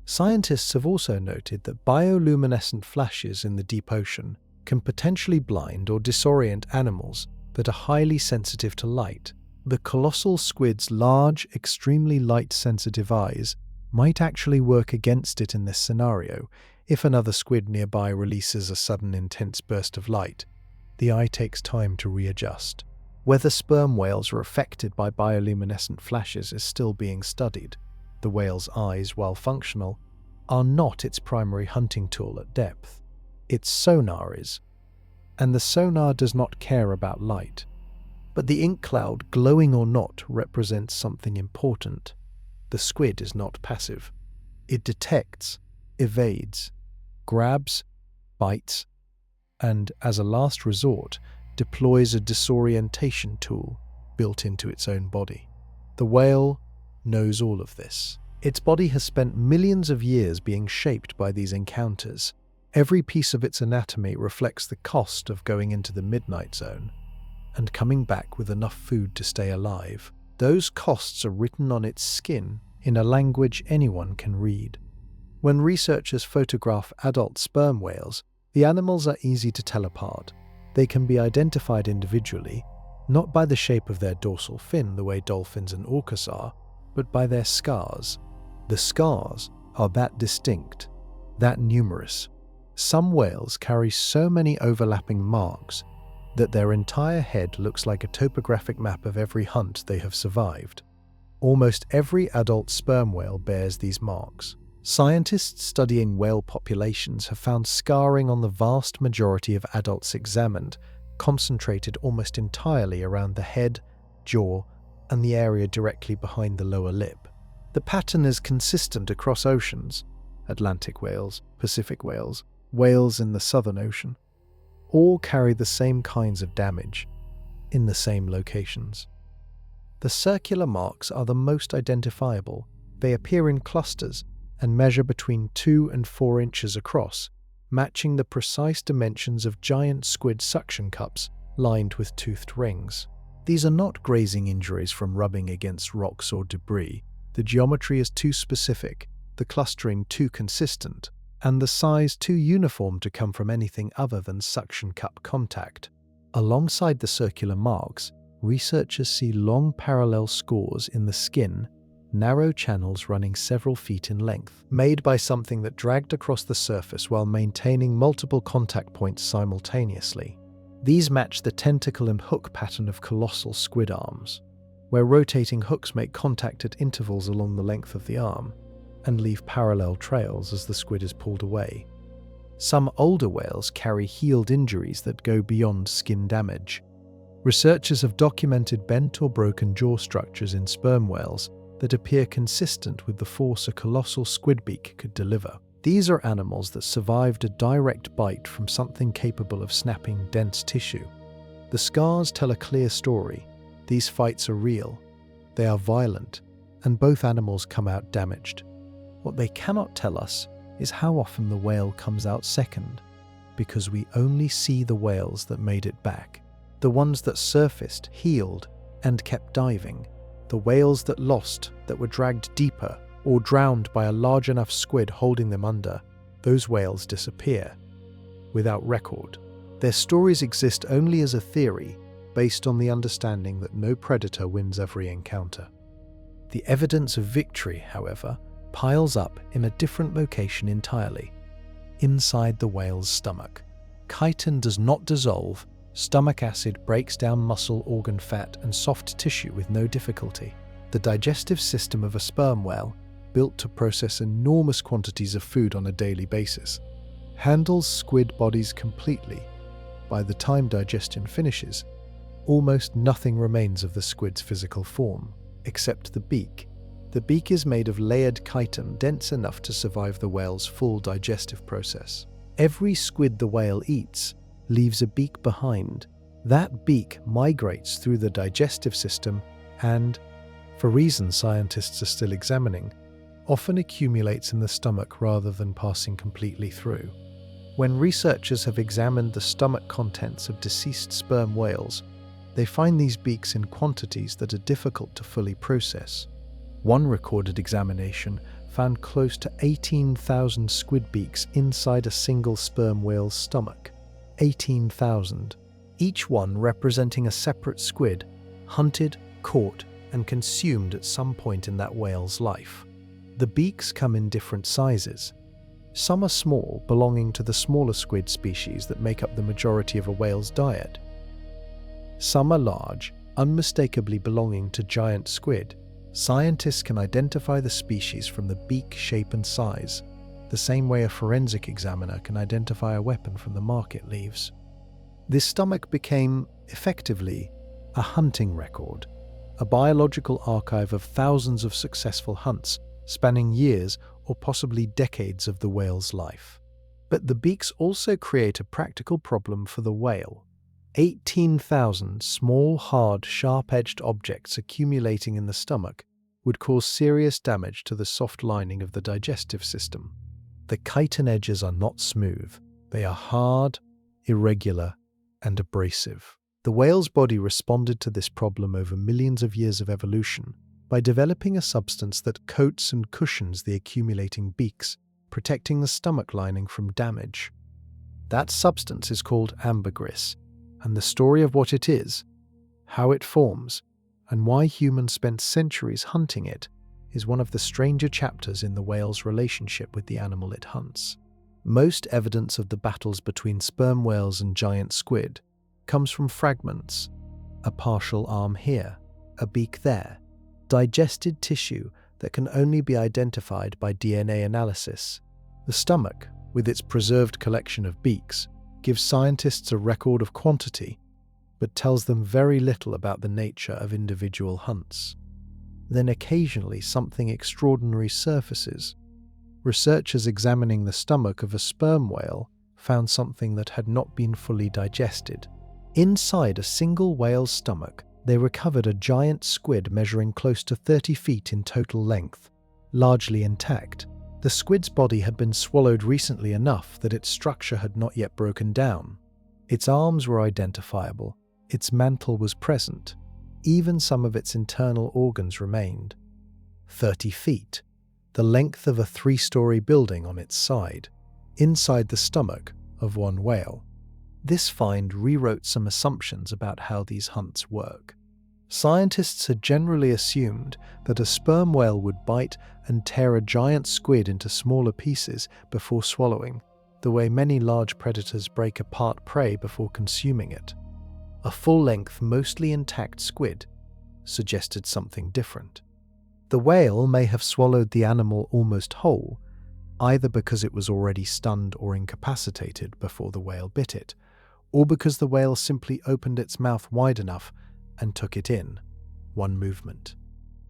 S1: Scientists have also noted that bioluminescent flashes in the deep ocean can potentially blind or disorient animals that are highly sensitive to light. The colossal squid's large, extremely light-sensitive eyes might actually work against it in this scenario. If another squid nearby releases a sudden intense burst of light, the eye takes time to readjust. Whether sperm whales are affected by bioluminescent flashes is still being studied. the whale's eyes, while functional, are not its primary hunting tool at depth. Its sonar is. And the sonar does not care about light. But the ink cloud, glowing or not, represents something important. The squid is not passive. It detects, evades, grabs, bites, and, as a last resort, deploys a disorientation tool built into its own body. The whale knows all of this. Its body has spent millions of years being shaped by these encounters. Every piece of its anatomy reflects the cost of going into the midnight zone and coming back with enough food to stay alive. Those costs are written on its skin in a language anyone can read. When researchers photograph adult sperm whales, the animals are easy to tell apart. They can be identified individually, not by the shape of their dorsal fin the way dolphins and orcas are, but by their scars. The scars are that distinct, that numerous. Some whales carry so many overlapping marks that their entire head looks like a topographic map of every hunt they have survived. Almost every adult sperm whale bears these marks. Scientists studying whale populations have found scarring on the vast majority of adults examined, concentrated almost entirely around the head, jaw, and the area directly behind the lower lip. The pattern is consistent across oceans: Atlantic whales, Pacific whales, whales in the Southern Ocean. All carry the same kinds of damage, in the same locations. The circular marks are the most identifiable. They appear in clusters and measure between 2 and 4 inches across, matching the precise dimensions of giant squid suction cups lined with toothed rings. These are not grazing injuries from rubbing against rocks or debris. The geometry is too specific, the clustering too consistent, and the size too uniform to come from anything other than suction cup contact. Alongside the circular marks, researchers see long parallel scores in the skin, narrow channels running several feet in length, made by something that dragged across the surface while maintaining multiple contact points simultaneously. These match the tentacle and hook pattern of colossal squid arms, where rotating hooks make contact at intervals along the length of the arm and leave parallel trails as the squid is pulled away. Some older whales carry healed injuries that go beyond skin damage. Researchers have documented bent or broken jaw structures in sperm whales that appear consistent with the force a colossal squid beak could deliver. These are animals that survived a direct bite from something capable of snapping dense tissue. The scars tell a clear story. These fights are real, they are violent, and both animals come out damaged. What they cannot tell us is how often the whale comes out second, because we only see the whales that made it back, the ones that surfaced, healed, and kept diving. The whales that lost, that were dragged deeper, or drowned by a large enough squid holding them under, those whales disappear, without record. Their stories exist only as a theory, based on the understanding that no predator wins every encounter. The evidence of victory, however, piles up in a different location entirely, inside the whale's stomach. Chitin does not dissolve. Stomach acid breaks down muscle, organ fat, and soft tissue with no difficulty. The digestive system of a sperm whale, built to process enormous quantities of food on a daily basis, handles squid bodies completely. By the time digestion finishes, almost nothing remains of the squid's physical form, except the beak. The beak is made of layered chitin dense enough to survive the whale's full digestive process. Every squid the whale eats leaves a beak behind. That beak migrates through the digestive system and, for reasons scientists are still examining, often accumulates in the stomach rather than passing completely through. When researchers have examined the stomach contents of deceased sperm whales, they find these beaks in quantities that are difficult to fully process. One recorded examination found close to 18,000 squid beaks inside a single sperm whale's stomach. 18,000, each one representing a separate squid, hunted, caught, and consumed at some point in that whale's life. The beaks come in different sizes. Some are small, belonging to the smaller squid species that make up the majority of a whale's diet. Some are large, unmistakably belonging to giant squid, Scientists can identify the species from the beak shape and size, the same way a forensic examiner can identify a weapon from the mark it leaves. This stomach became, effectively, a hunting record, a biological archive of thousands of successful hunts spanning years or possibly decades of the whale's life. But the beaks also create a practical problem for the whale. 18,000 small, hard, sharp-edged objects accumulating in the stomach would cause serious damage to the soft lining of the digestive system. The chitin edges are not smooth. They are hard, irregular, and abrasive. The whale's body responded to this problem over millions of years of evolution by developing a substance that coats and cushions the accumulating beaks, protecting the stomach lining from damage. That substance is called ambergris, and the story of what it is, how it forms, and why humans spent centuries hunting it is one of the stranger chapters in the whale's relationship with the animal it hunts. Most evidence of the battles between sperm whales and giant squid comes from fragments: a partial arm here, a beak there, digested tissue that can only be identified by DNA analysis. The stomach, with its preserved collection of beaks, gives scientists a record of quantity, but tells them very little about the nature of individual hunts. Then occasionally something extraordinary surfaces. Researchers examining the stomach of a sperm whale found something that had not been fully digested. Inside a single whale's stomach, they recovered a giant squid measuring close to 30 feet in total length, largely intact. The squid's body had been swallowed recently enough that its structure had not yet broken down. Its arms were identifiable, its mantle was present, even some of its internal organs remained. 30 feet, the length of a 3-story building on its side, inside the stomach of one whale. This find rewrote some assumptions about how these hunts work. Scientists had generally assumed that a sperm whale would bite and tear a giant squid into smaller pieces before swallowing, the way many large predators break apart prey before consuming it. A full-length, mostly intact squid suggested something different. The whale may have swallowed the animal almost whole, either because it was already stunned or incapacitated before the whale bit it, or because the whale simply opened its mouth wide enough and took it in. One movement.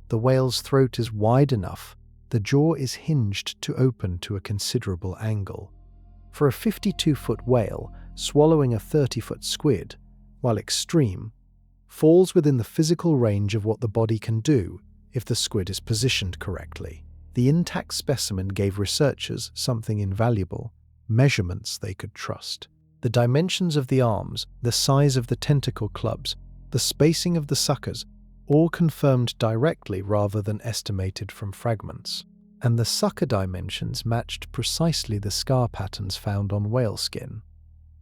S1: The whale's throat is wide enough, the jaw is hinged to open to a considerable angle. For a 52-foot whale, swallowing a 30-foot squid, while extreme, falls within the physical range of what the body can do if the squid is positioned correctly. The intact specimen gave researchers something invaluable: measurements they could trust. The dimensions of the arms, the size of the tentacle clubs, the spacing of the suckers, all confirmed directly rather than estimated from fragments. And the sucker dimensions matched precisely the scar patterns found on whale skin.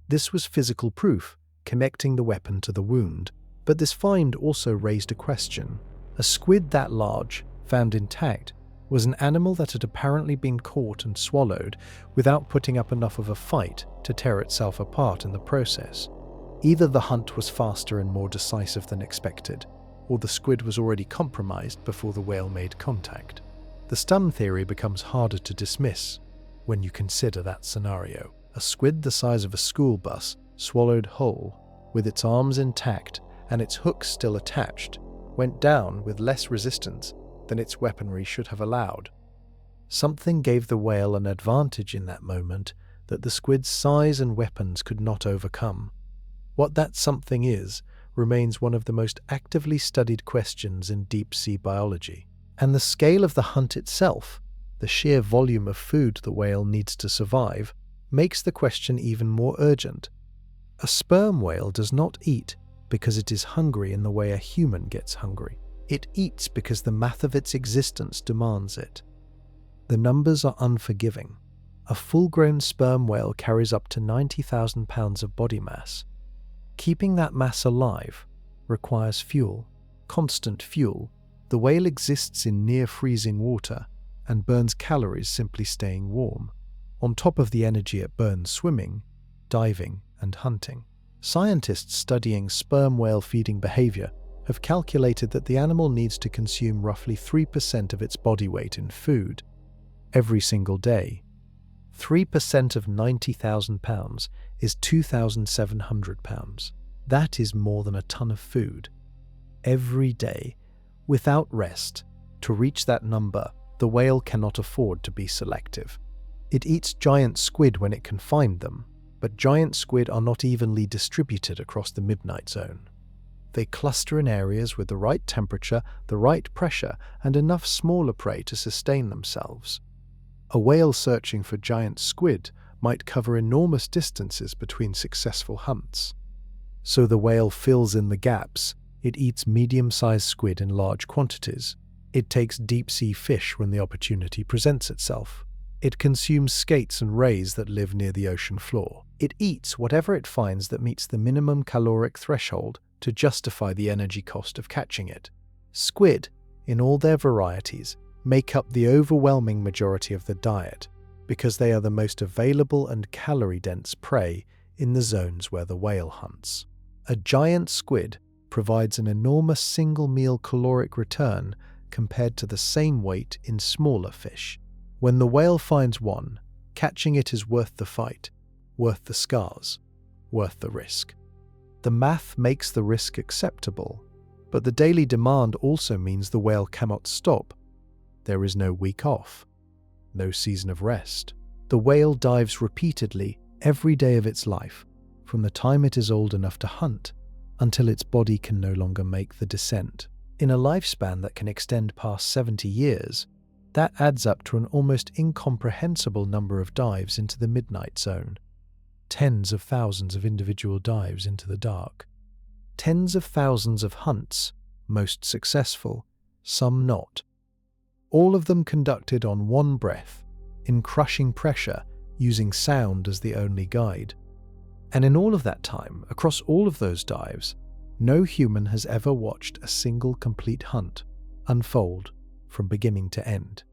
S1: This was physical proof, connecting the weapon to the wound. But this find also raised a question. A squid that large, found intact, was an animal that had apparently been caught and swallowed without putting up enough of a fight to tear itself apart in the process. Either the hunt was faster and more decisive than expected, or the squid was already compromised before the whale made contact. The stun theory becomes harder to dismiss when you consider that scenario. A squid the size of a school bus, swallowed whole, with its arms intact and its hooks still attached, went down with less resistance than its weaponry should have allowed. Something gave the whale an advantage in that moment that the squid's size and weapons could not overcome. What that something is remains one of the most actively studied questions in deep-sea biology. And the scale of the hunt itself, the sheer volume of food the whale needs to survive, makes the question even more urgent. A sperm whale does not eat because it is hungry in the way a human gets hungry. It eats because the math of its existence demands it. The numbers are unforgiving. A full-grown sperm whale carries up to 90,000 pounds of body mass. Keeping that mass alive requires fuel, constant fuel. The whale exists in near-freezing water and burns calories simply staying warm, on top of the energy it burns swimming, diving, and hunting. Scientists studying sperm whale feeding behavior have calculated that the animal needs to consume roughly 3% of its body weight in food every single day. 3% of 90,000 pounds is 2,700 pounds. That is more than a ton of food every day, without rest. To reach that number, the whale cannot afford to be selective. It eats giant squid when it can find them, but giant squid are not evenly distributed across the midnight zone. They cluster in areas with the right temperature, the right pressure, and enough smaller prey to sustain themselves. A whale searching for giant squid might cover enormous distances between successful hunts. So the whale fills in the gaps. It eats medium-sized squid in large quantities. It takes deep-sea fish when the opportunity presents itself. It consumes skates and rays that live near the ocean floor. It eats whatever it finds that meets the minimum caloric threshold to justify the energy cost of catching it. Squid, in all their varieties, make up the overwhelming majority of the diet because they are the most available and calorie-dense prey in the zones where the whale hunts. A giant squid provides an enormous single-meal caloric return compared to the same weight in smaller fish. When the whale finds one, catching it is worth the fight, worth the scars, worth the risk. The math makes the risk acceptable, but the daily demand also means the whale cannot stop. There is no week off, no season of rest. The whale dives repeatedly every day of its life, from the time it is old enough to hunt until its body can no longer make the descent. In a lifespan that can extend past 70 years, that adds up to an almost incomprehensible number of dives into the midnight zone. Tens of thousands of individual dives into the dark. Tens of thousands of hunts, most successful, some not. All of them conducted on one breath, in crushing pressure, using sound as the only guide. And in all of that time, across all of those dives, no human has ever watched a single complete hunt unfold from beginning to end.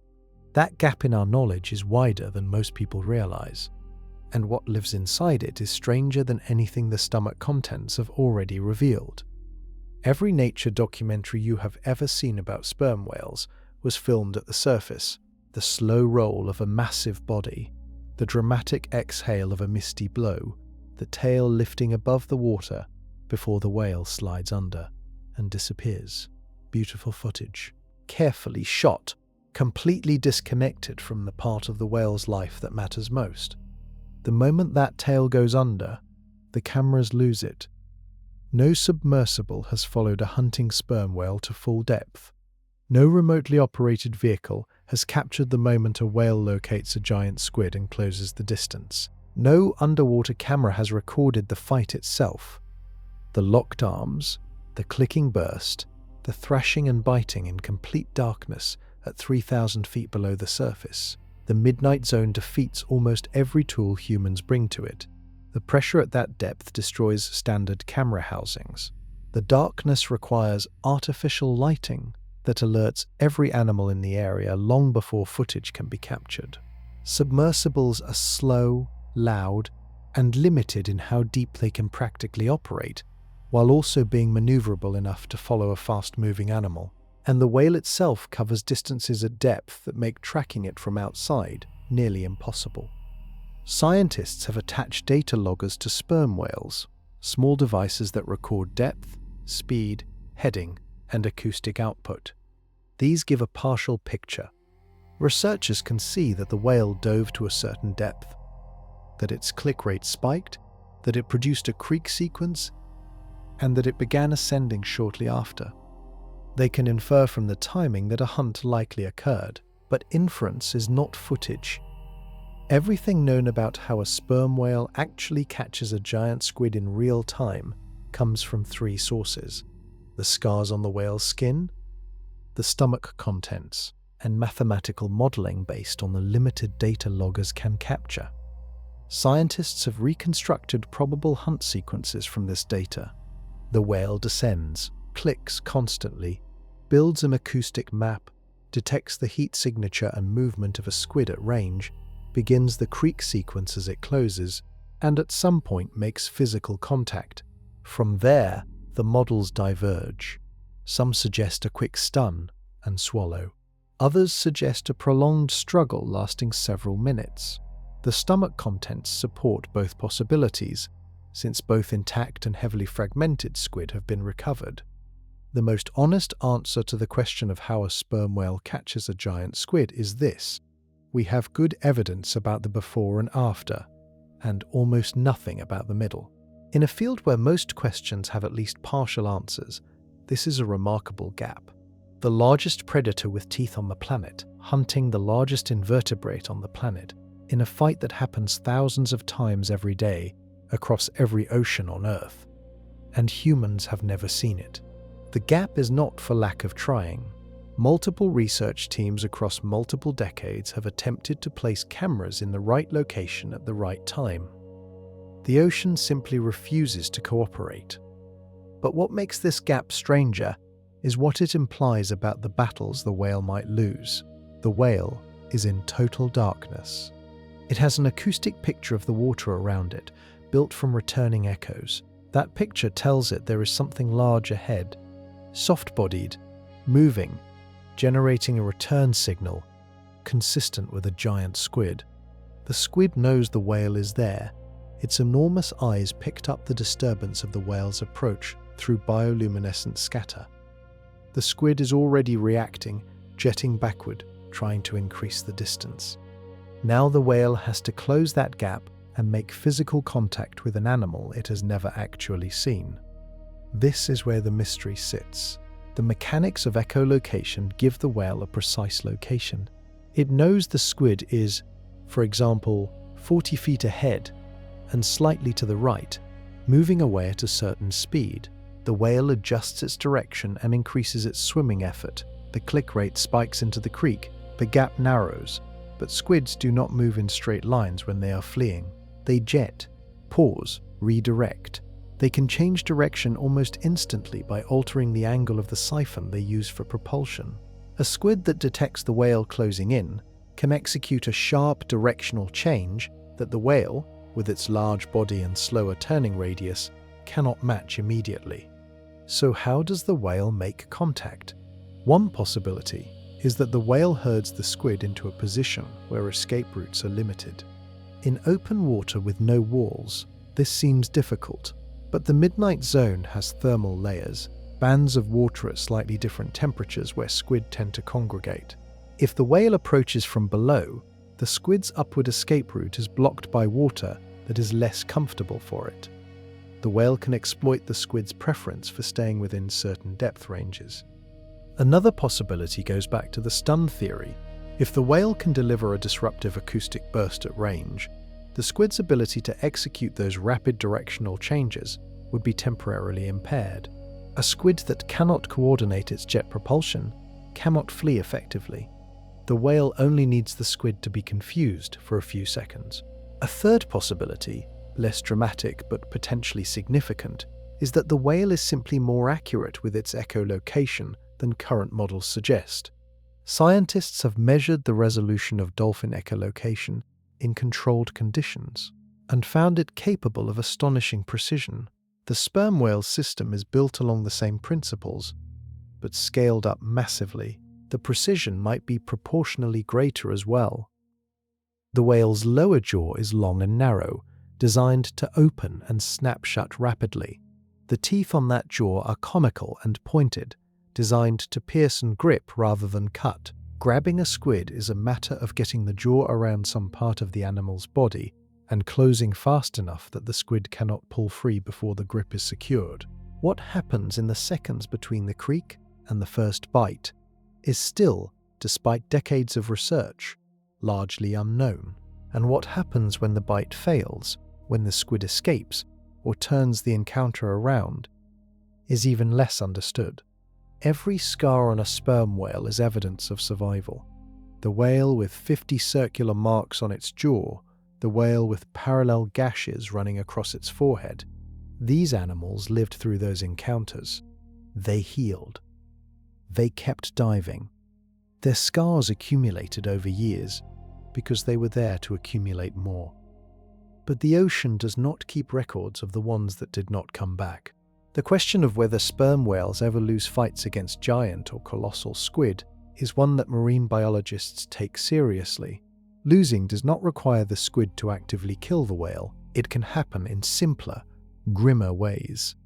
S1: That gap in our knowledge is wider than most people realize, and what lives inside it is stranger than anything the stomach contents have already revealed. Every nature documentary you have ever seen about sperm whales was filmed at the surface. The slow roll of a massive body, the dramatic exhale of a misty blow, the tail lifting above the water before the whale slides under and disappears. Beautiful footage, carefully shot, completely disconnected from the part of the whale's life that matters most. The moment that tail goes under, the cameras lose it. No submersible has followed a hunting sperm whale to full depth. No remotely operated vehicle has captured the moment a whale locates a giant squid and closes the distance. No underwater camera has recorded the fight itself. The locked arms, the clicking burst, the thrashing and biting in complete darkness at 3,000 feet below the surface. The midnight zone defeats almost every tool humans bring to it. The pressure at that depth destroys standard camera housings. The darkness requires artificial lighting that alerts every animal in the area long before footage can be captured. Submersibles are slow, loud, and limited in how deep they can practically operate, while also being maneuverable enough to follow a fast-moving animal. And the whale itself covers distances at depth that make tracking it from outside nearly impossible. Scientists have attached data loggers to sperm whales, small devices that record depth, speed, heading, and acoustic output. These give a partial picture. Researchers can see that the whale dove to a certain depth, that its click rate spiked, that it produced a creak sequence, and that it began ascending shortly after. They can infer from the timing that a hunt likely occurred, but inference is not footage. Everything known about how a sperm whale actually catches a giant squid in real time comes from three sources: the scars on the whale's skin, the stomach contents, and mathematical modeling based on the limited data loggers can capture. Scientists have reconstructed probable hunt sequences from this data. The whale descends, clicks constantly, builds an acoustic map, detects the heat signature and movement of a squid at range, begins the creak sequence as it closes, and at some point makes physical contact. From there, the models diverge. Some suggest a quick stun and swallow. Others suggest a prolonged struggle lasting several minutes. The stomach contents support both possibilities, since both intact and heavily fragmented squid have been recovered. The most honest answer to the question of how a sperm whale catches a giant squid is this: we have good evidence about the before and after, and almost nothing about the middle. In a field where most questions have at least partial answers, this is a remarkable gap. The largest predator with teeth on the planet, hunting the largest invertebrate on the planet, in a fight that happens thousands of times every day across every ocean on Earth. And humans have never seen it. The gap is not for lack of trying. Multiple research teams across multiple decades have attempted to place cameras in the right location at the right time. The ocean simply refuses to cooperate. But what makes this gap stranger is what it implies about the battles the whale might lose. The whale is in total darkness. It has an acoustic picture of the water around it, built from returning echoes. That picture tells it there is something large ahead, soft-bodied, moving, generating a return signal, consistent with a giant squid. The squid knows the whale is there. Its enormous eyes picked up the disturbance of the whale's approach through bioluminescent scatter. The squid is already reacting, jetting backward, trying to increase the distance. Now the whale has to close that gap and make physical contact with an animal it has never actually seen. This is where the mystery sits. The mechanics of echolocation give the whale a precise location. It knows the squid is, for example, 40 feet ahead and slightly to the right, moving away at a certain speed. The whale adjusts its direction and increases its swimming effort. The click rate spikes into the creek, the gap narrows, but squids do not move in straight lines when they are fleeing. They jet, pause, redirect. They can change direction almost instantly by altering the angle of the siphon they use for propulsion. A squid that detects the whale closing in can execute a sharp directional change that the whale, with its large body and slower turning radius, cannot match immediately. So how does the whale make contact? One possibility is that the whale herds the squid into a position where escape routes are limited. In open water with no walls, this seems difficult, but the midnight zone has thermal layers, bands of water at slightly different temperatures where squid tend to congregate. If the whale approaches from below, the squid's upward escape route is blocked by water that is less comfortable for it. The whale can exploit the squid's preference for staying within certain depth ranges. Another possibility goes back to the stun theory. If the whale can deliver a disruptive acoustic burst at range, the squid's ability to execute those rapid directional changes would be temporarily impaired. A squid that cannot coordinate its jet propulsion cannot flee effectively. The whale only needs the squid to be confused for a few seconds. A third possibility, less dramatic but potentially significant, is that the whale is simply more accurate with its echolocation than current models suggest. Scientists have measured the resolution of dolphin echolocation in controlled conditions and found it capable of astonishing precision. The sperm whale system is built along the same principles, but scaled up massively. The precision might be proportionally greater as well. The whale's lower jaw is long and narrow, designed to open and snap shut rapidly. The teeth on that jaw are conical and pointed, designed to pierce and grip rather than cut. Grabbing a squid is a matter of getting the jaw around some part of the animal's body and closing fast enough that the squid cannot pull free before the grip is secured. What happens in the seconds between the creak and the first bite is still, despite decades of research, largely unknown. And what happens when the bite fails, when the squid escapes or turns the encounter around, is even less understood. Every scar on a sperm whale is evidence of survival. The whale with 50 circular marks on its jaw, the whale with parallel gashes running across its forehead. These animals lived through those encounters. They healed. They kept diving. Their scars accumulated over years because they were there to accumulate more. But the ocean does not keep records of the ones that did not come back. The question of whether sperm whales ever lose fights against giant or colossal squid is one that marine biologists take seriously. Losing does not require the squid to actively kill the whale. It can happen in simpler, grimmer ways.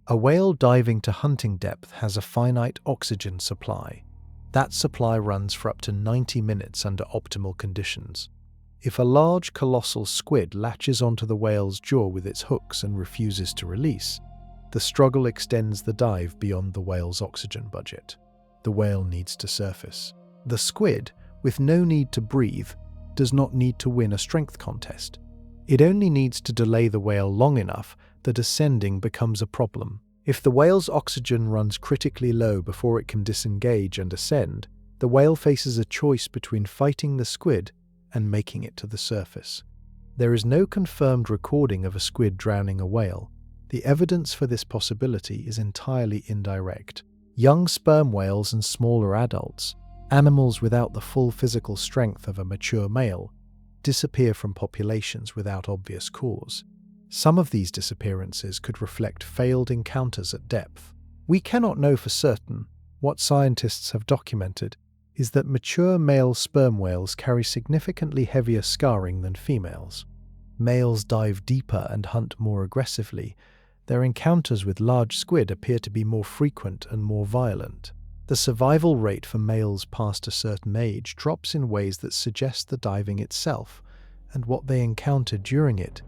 S1: A whale diving to hunting depth has a finite oxygen supply. That supply runs for up to 90 minutes under optimal conditions. If a large colossal squid latches onto the whale's jaw with its hooks and refuses to release, the struggle extends the dive beyond the whale's oxygen budget. The whale needs to surface. The squid, with no need to breathe, does not need to win a strength contest. It only needs to delay the whale long enough that ascending becomes a problem. If the whale's oxygen runs critically low before it can disengage and ascend, the whale faces a choice between fighting the squid and making it to the surface. There is no confirmed recording of a squid drowning a whale. The evidence for this possibility is entirely indirect. Young sperm whales and smaller adults, animals without the full physical strength of a mature male, disappear from populations without obvious cause. Some of these disappearances could reflect failed encounters at depth. We cannot know for certain. What scientists have documented is that mature male sperm whales carry significantly heavier scarring than females. Males dive deeper and hunt more aggressively. Their encounters with large squid appear to be more frequent and more violent. The survival rate for males past a certain age drops in ways that suggest the diving itself, and what they encounter during it,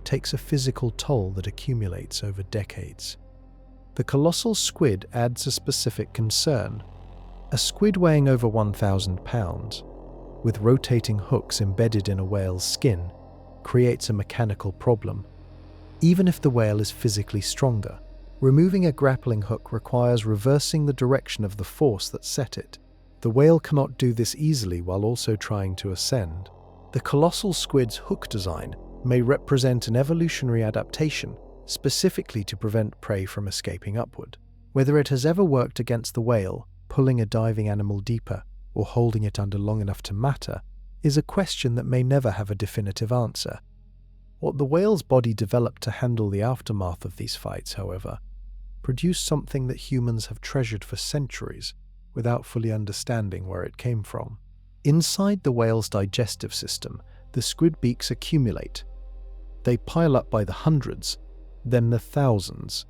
S1: takes a physical toll that accumulates over decades. The colossal squid adds a specific concern. A squid weighing over 1,000 pounds, with rotating hooks embedded in a whale's skin, creates a mechanical problem. Even if the whale is physically stronger, removing a grappling hook requires reversing the direction of the force that set it. The whale cannot do this easily while also trying to ascend. The colossal squid's hook design may represent an evolutionary adaptation specifically to prevent prey from escaping upward. Whether it has ever worked against the whale, pulling a diving animal deeper, or holding it under long enough to matter, is a question that may never have a definitive answer. What the whale's body developed to handle the aftermath of these fights, however, produced something that humans have treasured for centuries without fully understanding where it came from. Inside the whale's digestive system, the squid beaks accumulate. They pile up by the hundreds, then the thousands.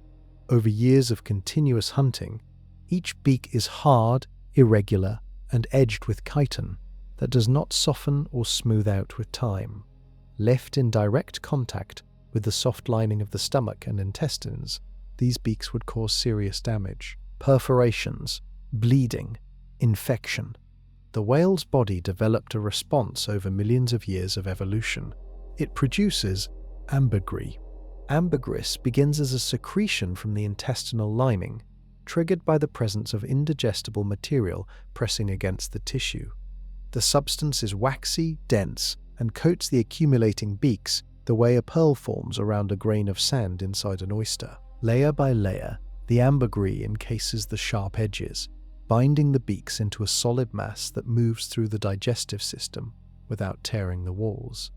S1: Over years of continuous hunting, each beak is hard, irregular, and edged with chitin that does not soften or smooth out with time. Left in direct contact with the soft lining of the stomach and intestines, these beaks would cause serious damage, perforations, bleeding, infection. The whale's body developed a response over millions of years of evolution. It produces ambergris. Ambergris begins as a secretion from the intestinal lining, triggered by the presence of indigestible material pressing against the tissue. The substance is waxy, dense, and coats the accumulating beaks the way a pearl forms around a grain of sand inside an oyster. Layer by layer, the ambergris encases the sharp edges, binding the beaks into a solid mass that moves through the digestive system without tearing the walls.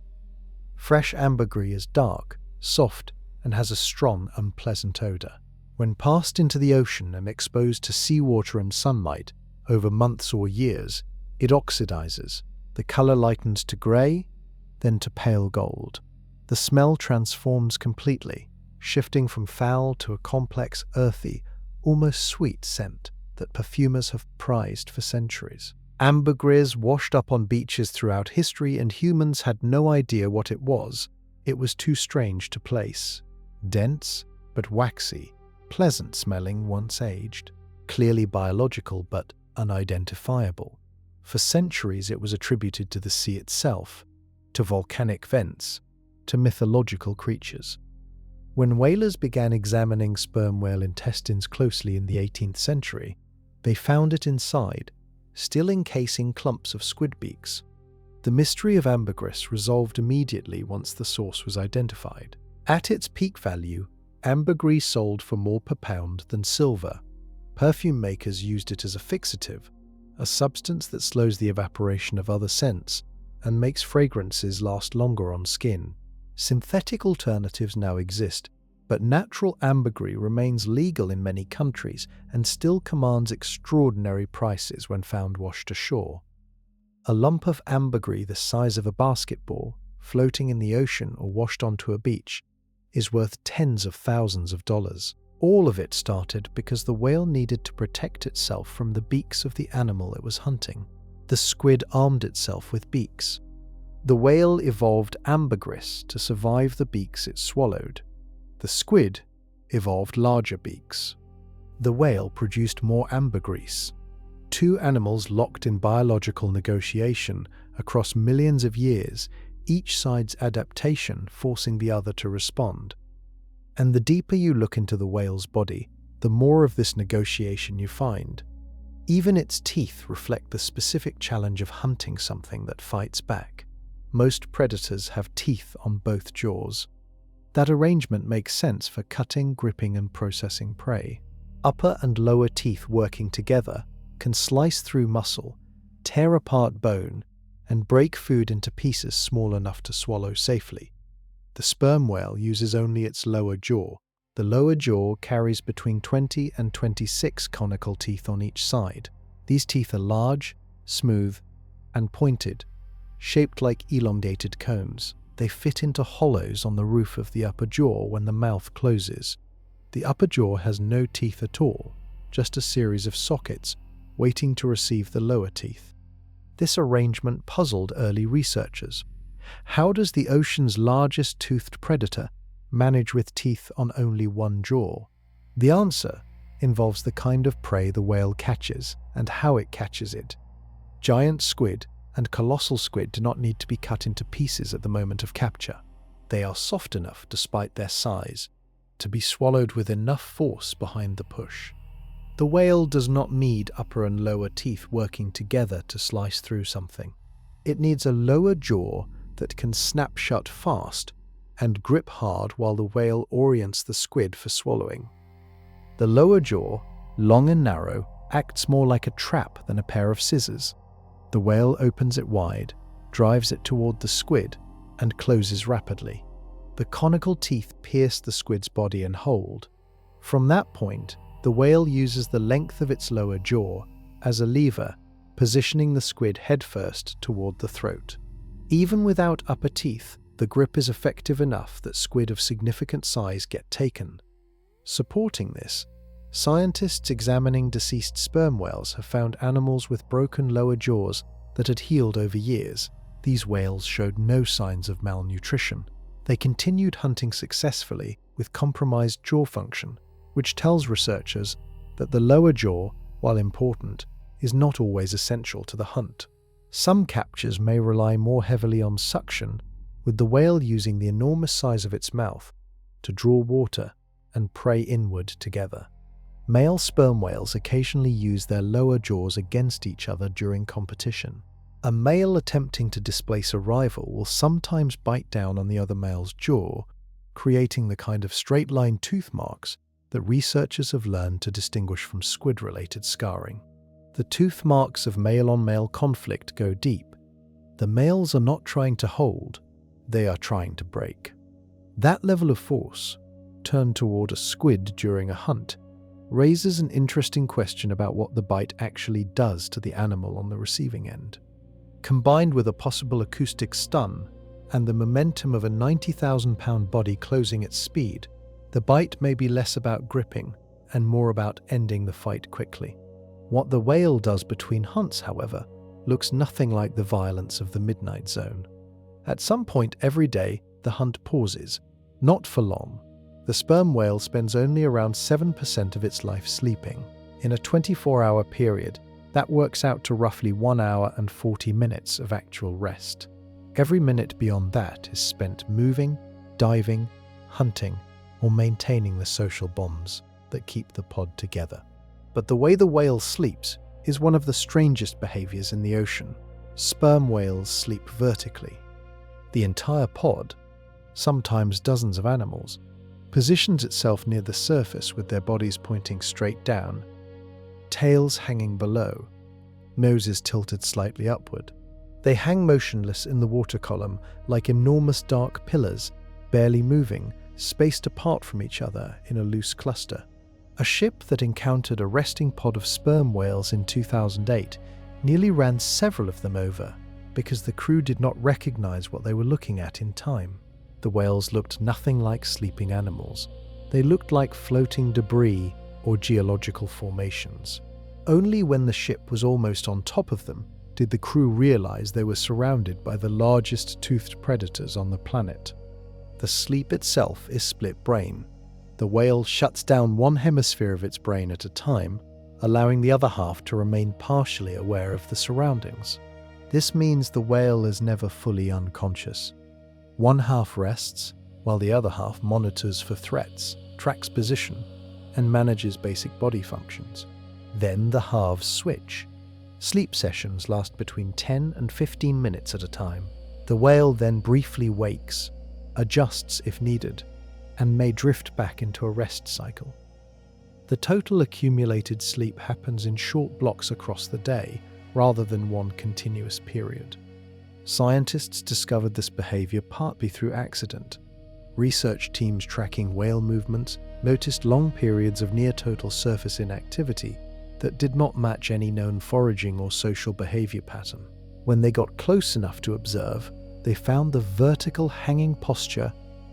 S1: Fresh ambergris is dark, soft, and has a strong, unpleasant odor. When passed into the ocean and exposed to seawater and sunlight over months or years, it oxidizes. The color lightens to gray, then to pale gold. The smell transforms completely, shifting from foul to a complex, earthy, almost sweet scent that perfumers have prized for centuries. Ambergris washed up on beaches throughout history, and humans had no idea what it was. It was too strange to place. Dense, but waxy, pleasant-smelling once aged, clearly biological but unidentifiable. For centuries it was attributed to the sea itself, to volcanic vents, to mythological creatures. When whalers began examining sperm whale intestines closely in the 18th century, they found it inside, still encasing clumps of squid beaks. The mystery of ambergris resolved immediately once the source was identified. At its peak value, ambergris sold for more per pound than silver. Perfume makers used it as a fixative, a substance that slows the evaporation of other scents and makes fragrances last longer on skin. Synthetic alternatives now exist, But natural ambergris remains legal in many countries and still commands extraordinary prices when found washed ashore. A lump of ambergris the size of a basketball, floating in the ocean or washed onto a beach, is worth tens of thousands of dollars. All of it started because the whale needed to protect itself from the beaks of the animal it was hunting. The squid armed itself with beaks. The whale evolved ambergris to survive the beaks it swallowed. The squid evolved larger beaks. The whale produced more ambergris. Two animals locked in biological negotiation across millions of years, each side's adaptation forcing the other to respond. And the deeper you look into the whale's body, the more of this negotiation you find. Even its teeth reflect the specific challenge of hunting something that fights back. Most predators have teeth on both jaws. That arrangement makes sense for cutting, gripping, and processing prey. Upper and lower teeth working together can slice through muscle, tear apart bone, and break food into pieces small enough to swallow safely. The sperm whale uses only its lower jaw. The lower jaw carries between 20 and 26 conical teeth on each side. These teeth are large, smooth, and pointed, shaped like elongated cones. They fit into hollows on the roof of the upper jaw when the mouth closes. The upper jaw has no teeth at all, just a series of sockets waiting to receive the lower teeth. This arrangement puzzled early researchers. How does the ocean's largest toothed predator manage with teeth on only one jaw? The answer involves the kind of prey the whale catches and how it catches it. Giant squid and colossal squid do not need to be cut into pieces at the moment of capture. They are soft enough, despite their size, to be swallowed with enough force behind the push. The whale does not need upper and lower teeth working together to slice through something. It needs a lower jaw that can snap shut fast and grip hard while the whale orients the squid for swallowing. The lower jaw, long and narrow, acts more like a trap than a pair of scissors. The whale opens it wide, drives it toward the squid, and closes rapidly. The conical teeth pierce the squid's body and hold. From that point, the whale uses the length of its lower jaw as a lever, positioning the squid headfirst toward the throat. Even without upper teeth, the grip is effective enough that squid of significant size get taken. Supporting this, scientists examining deceased sperm whales have found animals with broken lower jaws that had healed over years. These whales showed no signs of malnutrition. They continued hunting successfully with compromised jaw function, which tells researchers that the lower jaw, while important, is not always essential to the hunt. Some captures may rely more heavily on suction, with the whale using the enormous size of its mouth to draw water and prey inward together. Male sperm whales occasionally use their lower jaws against each other during competition. A male attempting to displace a rival will sometimes bite down on the other male's jaw, creating the kind of straight-line tooth marks that researchers have learned to distinguish from squid-related scarring. The tooth marks of male-on-male conflict go deep. The males are not trying to hold, they are trying to break. That level of force, turned toward a squid during a hunt, raises an interesting question about what the bite actually does to the animal on the receiving end. Combined with a possible acoustic stun and the momentum of a 90,000-pound body closing its speed, the bite may be less about gripping and more about ending the fight quickly. What the whale does between hunts, however, looks nothing like the violence of the midnight zone. At some point every day, the hunt pauses, not for long. The sperm whale spends only around 7% of its life sleeping. In a 24-hour period, that works out to roughly 1 hour and 40 minutes of actual rest. Every minute beyond that is spent moving, diving, hunting, or maintaining the social bonds that keep the pod together. But the way the whale sleeps is one of the strangest behaviors in the ocean. Sperm whales sleep vertically. The entire pod, sometimes dozens of animals, positions itself near the surface with their bodies pointing straight down, tails hanging below, noses tilted slightly upward. They hang motionless in the water column like enormous dark pillars, barely moving spaced apart from each other in a loose cluster. A ship that encountered a resting pod of sperm whales in 2008 nearly ran several of them over because the crew did not recognize what they were looking at in time. The whales looked nothing like sleeping animals. They looked like floating debris or geological formations. Only when the ship was almost on top of them did the crew realize they were surrounded by the largest toothed predators on the planet. The sleep itself is split brain. The whale shuts down one hemisphere of its brain at a time, allowing the other half to remain partially aware of the surroundings. This means the whale is never fully unconscious. One half rests, while the other half monitors for threats, tracks position, and manages basic body functions. Then the halves switch. Sleep sessions last between 10 and 15 minutes at a time. The whale then briefly wakes, adjusts if needed, and may drift back into a rest cycle. The total accumulated sleep happens in short blocks across the day, rather than one continuous period. Scientists discovered this behavior partly through accident. Research teams tracking whale movements noticed long periods of near-total surface inactivity that did not match any known foraging or social behavior pattern. When they got close enough to observe, they found the vertical hanging posture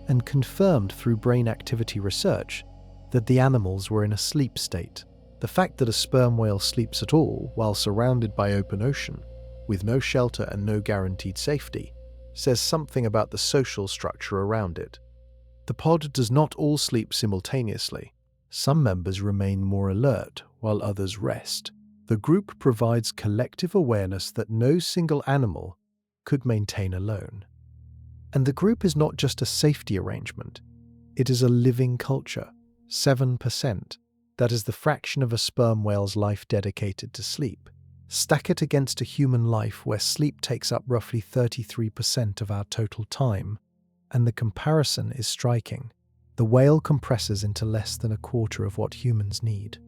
S1: and confirmed through brain activity research that the animals were in a sleep state. The fact that a sperm whale sleeps at all while surrounded by open ocean, with no shelter and no guaranteed safety, says something about the social structure around it. The pod does not all sleep simultaneously. Some members remain more alert while others rest. The group provides collective awareness that no single animal could maintain alone. And the group is not just a safety arrangement, it is a living culture. 7%, that is the fraction of a sperm whale's life dedicated to sleep. Stack it against a human life where sleep takes up roughly 33% of our total time, and the comparison is striking. The whale compresses into less than a quarter of what humans need.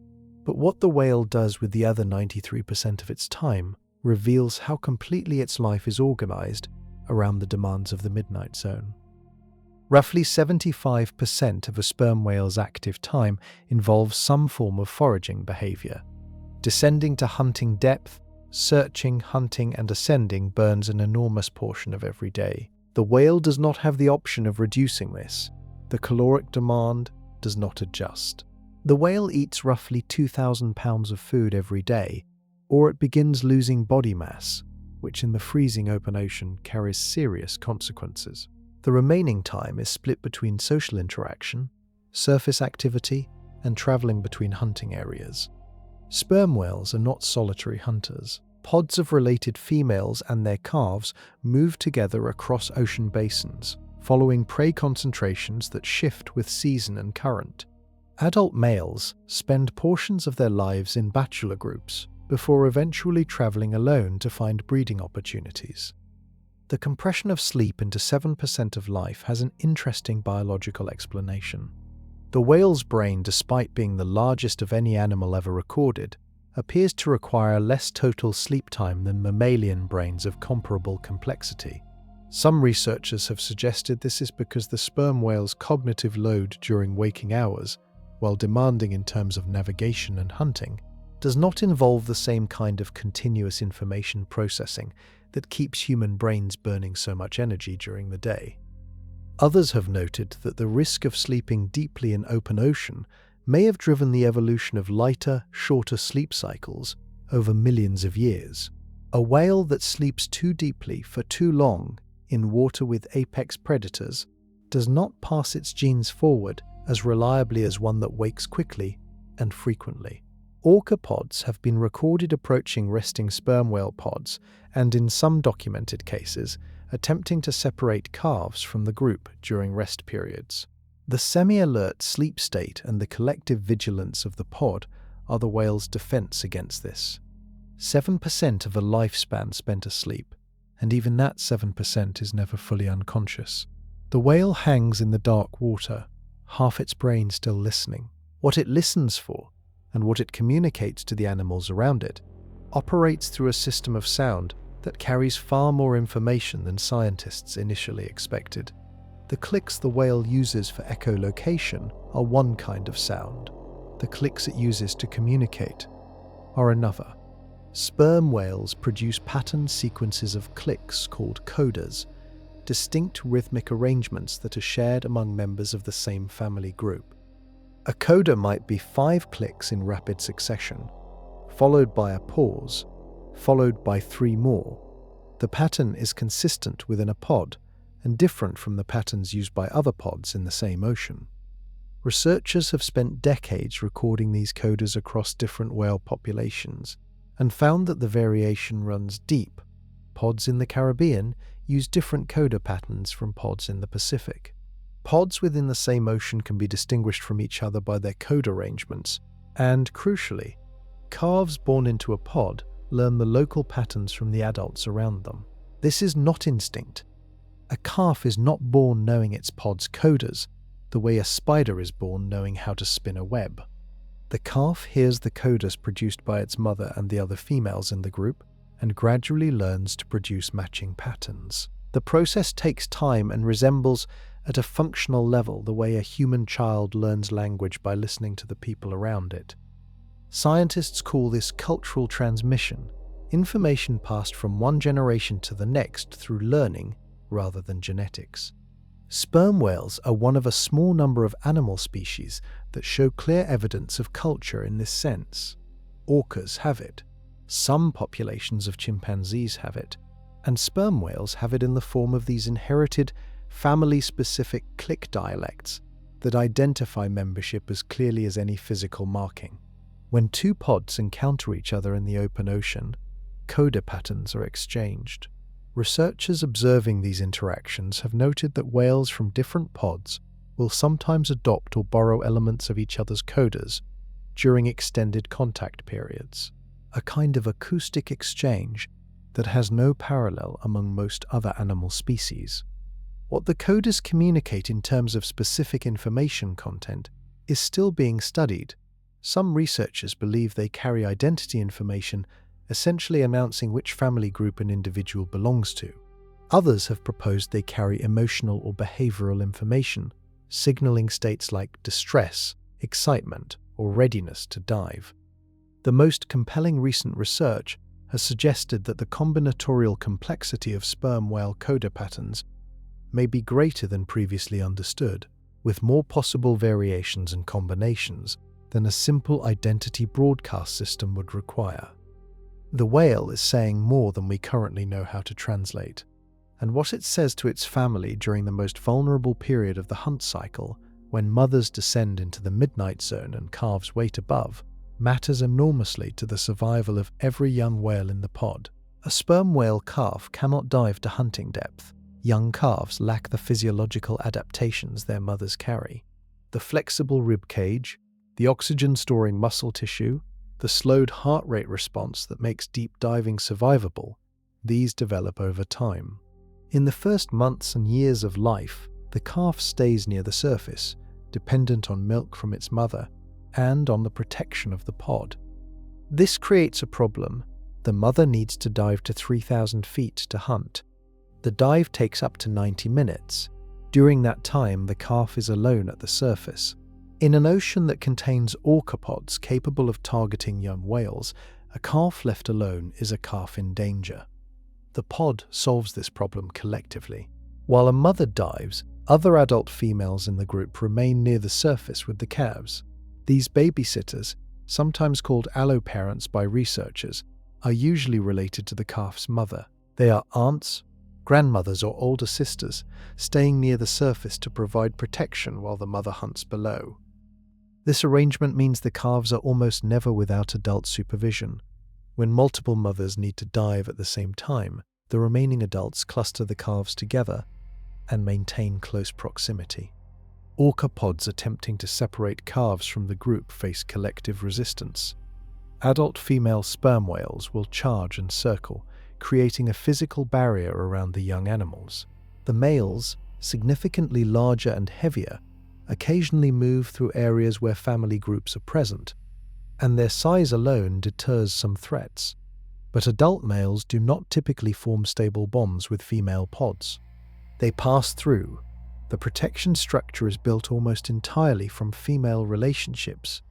S1: But what the whale does with the other 93% of its time reveals how completely its life is organized around the demands of the midnight zone. Roughly 75% of a sperm whale's active time involves some form of foraging behavior. Descending to hunting depth, searching, hunting, and ascending burns an enormous portion of every day. The whale does not have the option of reducing this. The caloric demand does not adjust. The whale eats roughly 2,000 pounds of food every day, or it begins losing body mass, which in the freezing open ocean carries serious consequences. The remaining time is split between social interaction, surface activity, and traveling between hunting areas. Sperm whales are not solitary hunters. Pods of related females and their calves move together across ocean basins, following prey concentrations that shift with season and current. Adult males spend portions of their lives in bachelor groups before eventually traveling alone to find breeding opportunities. The compression of sleep into 7% of life has an interesting biological explanation. The whale's brain, despite being the largest of any animal ever recorded, appears to require less total sleep time than mammalian brains of comparable complexity. Some researchers have suggested this is because the sperm whale's cognitive load during waking hours, while demanding in terms of navigation and hunting, does not involve the same kind of continuous information processing that keeps human brains burning so much energy during the day. Others have noted that the risk of sleeping deeply in open ocean may have driven the evolution of lighter, shorter sleep cycles over millions of years. A whale that sleeps too deeply for too long in water with apex predators does not pass its genes forward as reliably as one that wakes quickly and frequently. Orca pods have been recorded approaching resting sperm whale pods and, in some documented cases, attempting to separate calves from the group during rest periods. The semi-alert sleep state and the collective vigilance of the pod are the whale's defense against this. 7% of a lifespan spent asleep, and even that 7% is never fully unconscious. The whale hangs in the dark water, half its brain still listening. What it listens for, and what it communicates to the animals around it, operates through a system of sound that carries far more information than scientists initially expected. The clicks the whale uses for echolocation are one kind of sound. The clicks it uses to communicate are another. Sperm whales produce patterned sequences of clicks called codas, distinct rhythmic arrangements that are shared among members of the same family group. A coda might be 5 clicks in rapid succession, followed by a pause, followed by 3 more. The pattern is consistent within a pod and different from the patterns used by other pods in the same ocean. Researchers have spent decades recording these codas across different whale populations and found that the variation runs deep. Pods in the Caribbean use different coda patterns from pods in the Pacific. Pods within the same ocean can be distinguished from each other by their coda arrangements, and, crucially, calves born into a pod learn the local patterns from the adults around them. This is not instinct. A calf is not born knowing its pod's codas, the way a spider is born knowing how to spin a web. The calf hears the codas produced by its mother and the other females in the group, and gradually learns to produce matching patterns. The process takes time and resembles, at a functional level, the way a human child learns language by listening to the people around it. Scientists call this cultural transmission, information passed from one generation to the next through learning rather than genetics. Sperm whales are one of a small number of animal species that show clear evidence of culture in this sense. Orcas have it, some populations of chimpanzees have it, and sperm whales have it in the form of these inherited, family-specific click dialects that identify membership as clearly as any physical marking. When 2 pods encounter each other in the open ocean, coda patterns are exchanged. Researchers observing these interactions have noted that whales from different pods will sometimes adopt or borrow elements of each other's codas during extended contact periods, a kind of acoustic exchange that has no parallel among most other animal species. What the codas communicate in terms of specific information content is still being studied. Some researchers believe they carry identity information, essentially announcing which family group an individual belongs to. Others have proposed they carry emotional or behavioral information, signaling states like distress, excitement, or readiness to dive. The most compelling recent research has suggested that the combinatorial complexity of sperm whale coda patterns may be greater than previously understood, with more possible variations and combinations than a simple identity broadcast system would require. The whale is saying more than we currently know how to translate, and what it says to its family during the most vulnerable period of the hunt cycle, when mothers descend into the midnight zone and calves wait above, matters enormously to the survival of every young whale in the pod. A sperm whale calf cannot dive to hunting depth. Young calves lack the physiological adaptations their mothers carry. The flexible rib cage, the oxygen-storing muscle tissue, the slowed heart rate response that makes deep diving survivable, these develop over time. In the first months and years of life, the calf stays near the surface, dependent on milk from its mother and on the protection of the pod. This creates a problem. The mother needs to dive to 3,000 feet to hunt. The dive takes up to 90 minutes. During that time, the calf is alone at the surface. In an ocean that contains orcapods capable of targeting young whales, a calf left alone is a calf in danger. The pod solves this problem collectively. While a mother dives, other adult females in the group remain near the surface with the calves. These babysitters, sometimes called alloparents by researchers, are usually related to the calf's mother. They are aunts, grandmothers, or older sisters, staying near the surface to provide protection while the mother hunts below. This arrangement means the calves are almost never without adult supervision. When multiple mothers need to dive at the same time, the remaining adults cluster the calves together and maintain close proximity. Orca pods attempting to separate calves from the group face collective resistance. Adult female sperm whales will charge and circle, creating a physical barrier around the young animals. The males, significantly larger and heavier, occasionally move through areas where family groups are present, and their size alone deters some threats. But adult males do not typically form stable bonds with female pods. They pass through, The protection structure is built almost entirely from female relationships.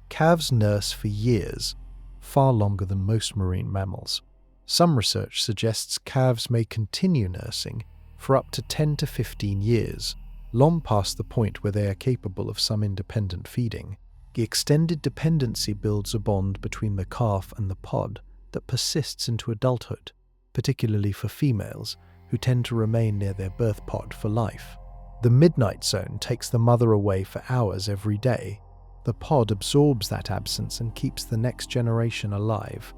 S1: Calves nurse for years, far longer than most marine mammals. Some research suggests calves may continue nursing for up to 10 to 15 years, long past the point where they are capable of some independent feeding. The extended dependency builds a bond between the calf and the pod that persists into adulthood, particularly for females, who tend to remain near their birth pod for life. The midnight zone takes the mother away for hours every day. The pod absorbs that absence and keeps the next generation alive.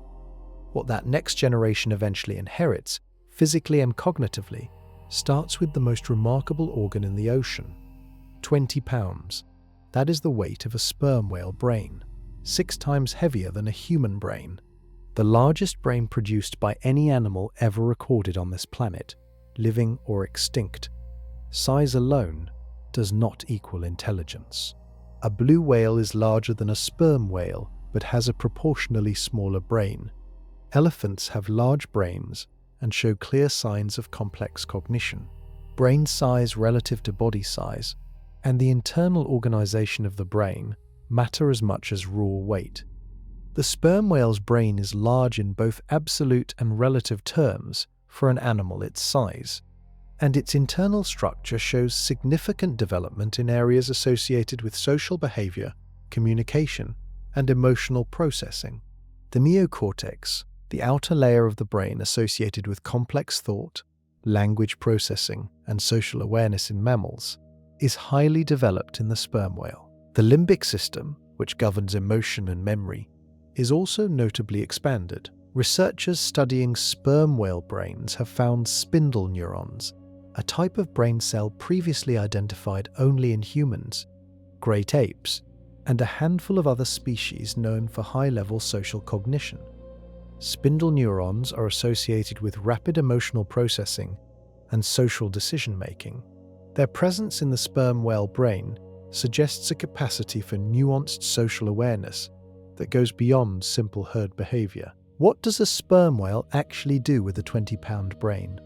S1: What that next generation eventually inherits, physically and cognitively, starts with the most remarkable organ in the ocean. 20 pounds. That is the weight of a sperm whale brain, 6 times heavier than a human brain. The largest brain produced by any animal ever recorded on this planet, living or extinct. Size alone does not equal intelligence. A blue whale is larger than a sperm whale, but has a proportionally smaller brain. Elephants have large brains and show clear signs of complex cognition. Brain size relative to body size and the internal organization of the brain matter as much as raw weight. The sperm whale's brain is large in both absolute and relative terms for an animal its size, and its internal structure shows significant development in areas associated with social behavior, communication, and emotional processing. The neocortex, the outer layer of the brain associated with complex thought, language processing, and social awareness in mammals, is highly developed in the sperm whale. The limbic system, which governs emotion and memory, is also notably expanded. Researchers studying sperm whale brains have found spindle neurons, a type of brain cell previously identified only in humans, great apes, and a handful of other species known for high-level social cognition. Spindle neurons are associated with rapid emotional processing and social decision-making. Their presence in the sperm whale brain suggests a capacity for nuanced social awareness that goes beyond simple herd behavior. What does a sperm whale actually do with a 20-pound brain?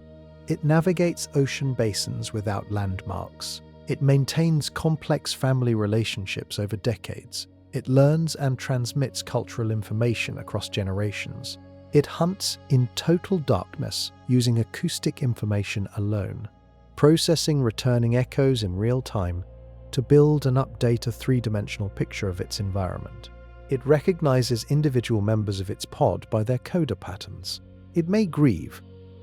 S1: It navigates ocean basins without landmarks. It maintains complex family relationships over decades. It learns and transmits cultural information across generations. It hunts in total darkness using acoustic information alone, processing returning echoes in real time to build and update a three-dimensional picture of its environment. It recognizes individual members of its pod by their coda patterns. It may grieve.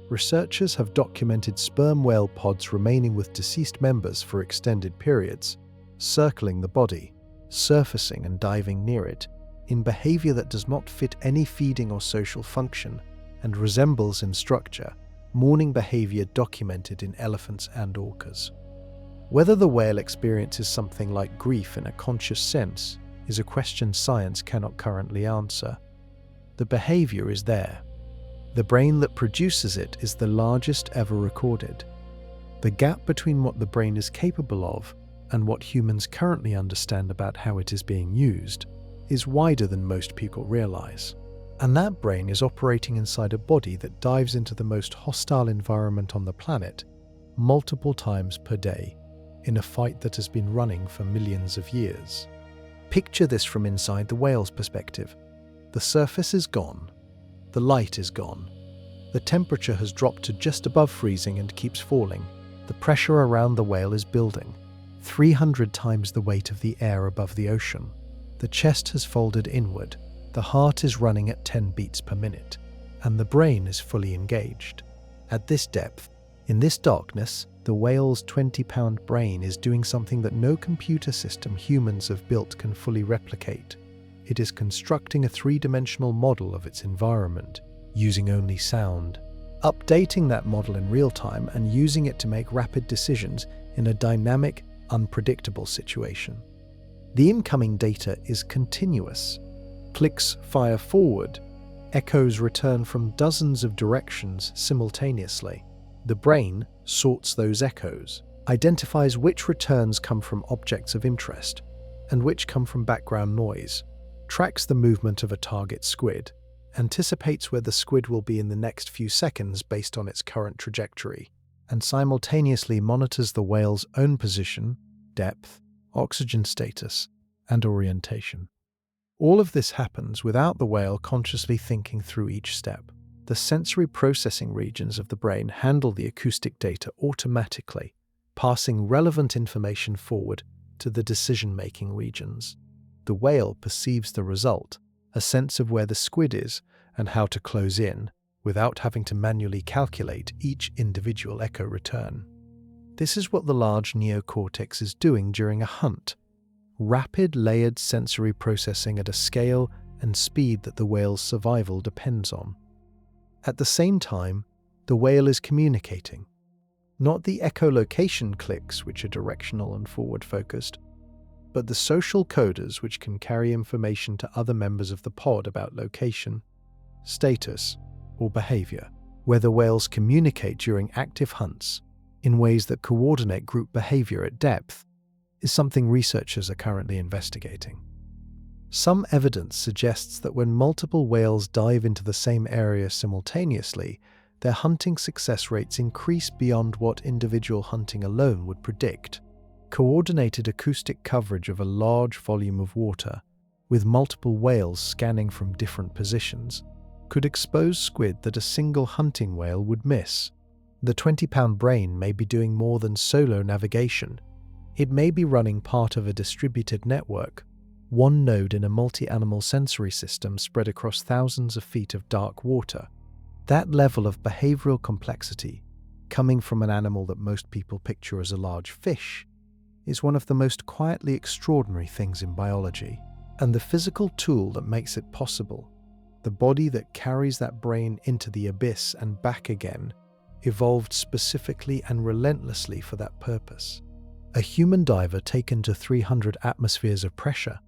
S1: Researchers have documented sperm whale pods remaining with deceased members for extended periods, circling the body, surfacing and diving near it, in behavior that does not fit any feeding or social function and resembles in structure mourning behavior documented in elephants and orcas. Whether the whale experiences something like grief in a conscious sense is a question science cannot currently answer. The behavior is there. The brain that produces it is the largest ever recorded. The gap between what the brain is capable of and what humans currently understand about how it is being used is wider than most people realize. And that brain is operating inside a body that dives into the most hostile environment on the planet multiple times per day in a fight that has been running for millions of years. Picture this from inside the whale's perspective. The surface is gone. The light is gone. The temperature has dropped to just above freezing and keeps falling. The pressure around the whale is building, 300 times the weight of the air above the ocean. The chest has folded inward. The heart is running at 10 beats per minute, and the brain is fully engaged. At this depth, in this darkness, the whale's 20-pound brain is doing something that no computer system humans have built can fully replicate. It is constructing a three-dimensional model of its environment, using only sound, updating that model in real time and using it to make rapid decisions in a dynamic, unpredictable situation. The incoming data is continuous. Clicks fire forward. Echoes return from dozens of directions simultaneously. The brain sorts those echoes, identifies which returns come from objects of interest and which come from background noise, tracks the movement of a target squid, anticipates where the squid will be in the next few seconds based on its current trajectory, and simultaneously monitors the whale's own position, depth, oxygen status, and orientation. All of this happens without the whale consciously thinking through each step. The sensory processing regions of the brain handle the acoustic data automatically, passing relevant information forward to the decision-making regions. The whale perceives the result, a sense of where the squid is and how to close in, without having to manually calculate each individual echo return. This is what the large neocortex is doing during a hunt. Rapid, layered sensory processing at a scale and speed that the whale's survival depends on. At the same time, the whale is communicating. Not the echolocation clicks, which are directional and forward-focused, but the social coders which can carry information to other members of the pod about location, status, or behavior. Whether whales communicate during active hunts in ways that coordinate group behavior at depth is something researchers are currently investigating. Some evidence suggests that when multiple whales dive into the same area simultaneously, their hunting success rates increase beyond what individual hunting alone would predict. Coordinated acoustic coverage of a large volume of water, with multiple whales scanning from different positions, could expose squid that a single hunting whale would miss. The 20-pound brain may be doing more than solo navigation. It may be running part of a distributed network, one node in a multi-animal sensory system spread across thousands of feet of dark water. That level of behavioral complexity, coming from an animal that most people picture as a large fish, is one of the most quietly extraordinary things in biology. And the physical tool that makes it possible, the body that carries that brain into the abyss and back again, evolved specifically and relentlessly for that purpose. A human diver taken to 300 atmospheres of pressure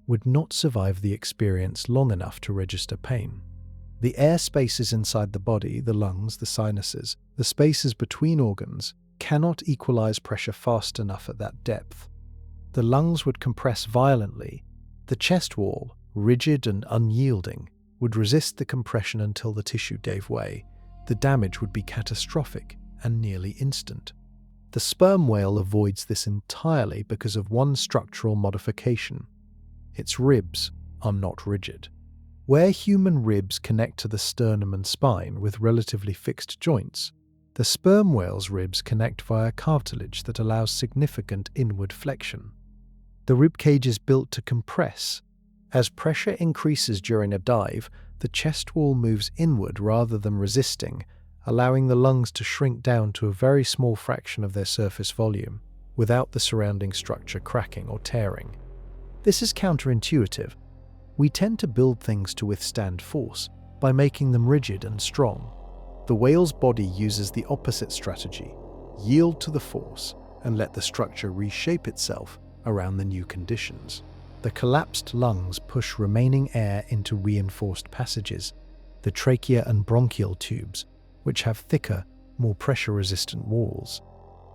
S1: would not survive the experience long enough to register pain. The air spaces inside the body, the lungs, the sinuses, the spaces between organs, cannot equalize pressure fast enough at that depth. The lungs would compress violently. The chest wall, rigid and unyielding, would resist the compression until the tissue gave way. The damage would be catastrophic and nearly instant. The sperm whale avoids this entirely because of one structural modification. Its ribs are not rigid. Where human ribs connect to the sternum and spine with relatively fixed joints, the sperm whale's ribs connect via cartilage that allows significant inward flexion. The rib cage is built to compress. As pressure increases during a dive, the chest wall moves inward rather than resisting, allowing the lungs to shrink down to a very small fraction of their surface volume, without the surrounding structure cracking or tearing. This is counterintuitive. We tend to build things to withstand force by making them rigid and strong. The whale's body uses the opposite strategy: yield to the force and let the structure reshape itself around the new conditions. The collapsed lungs push remaining air into reinforced passages, the trachea and bronchial tubes, which have thicker, more pressure-resistant walls.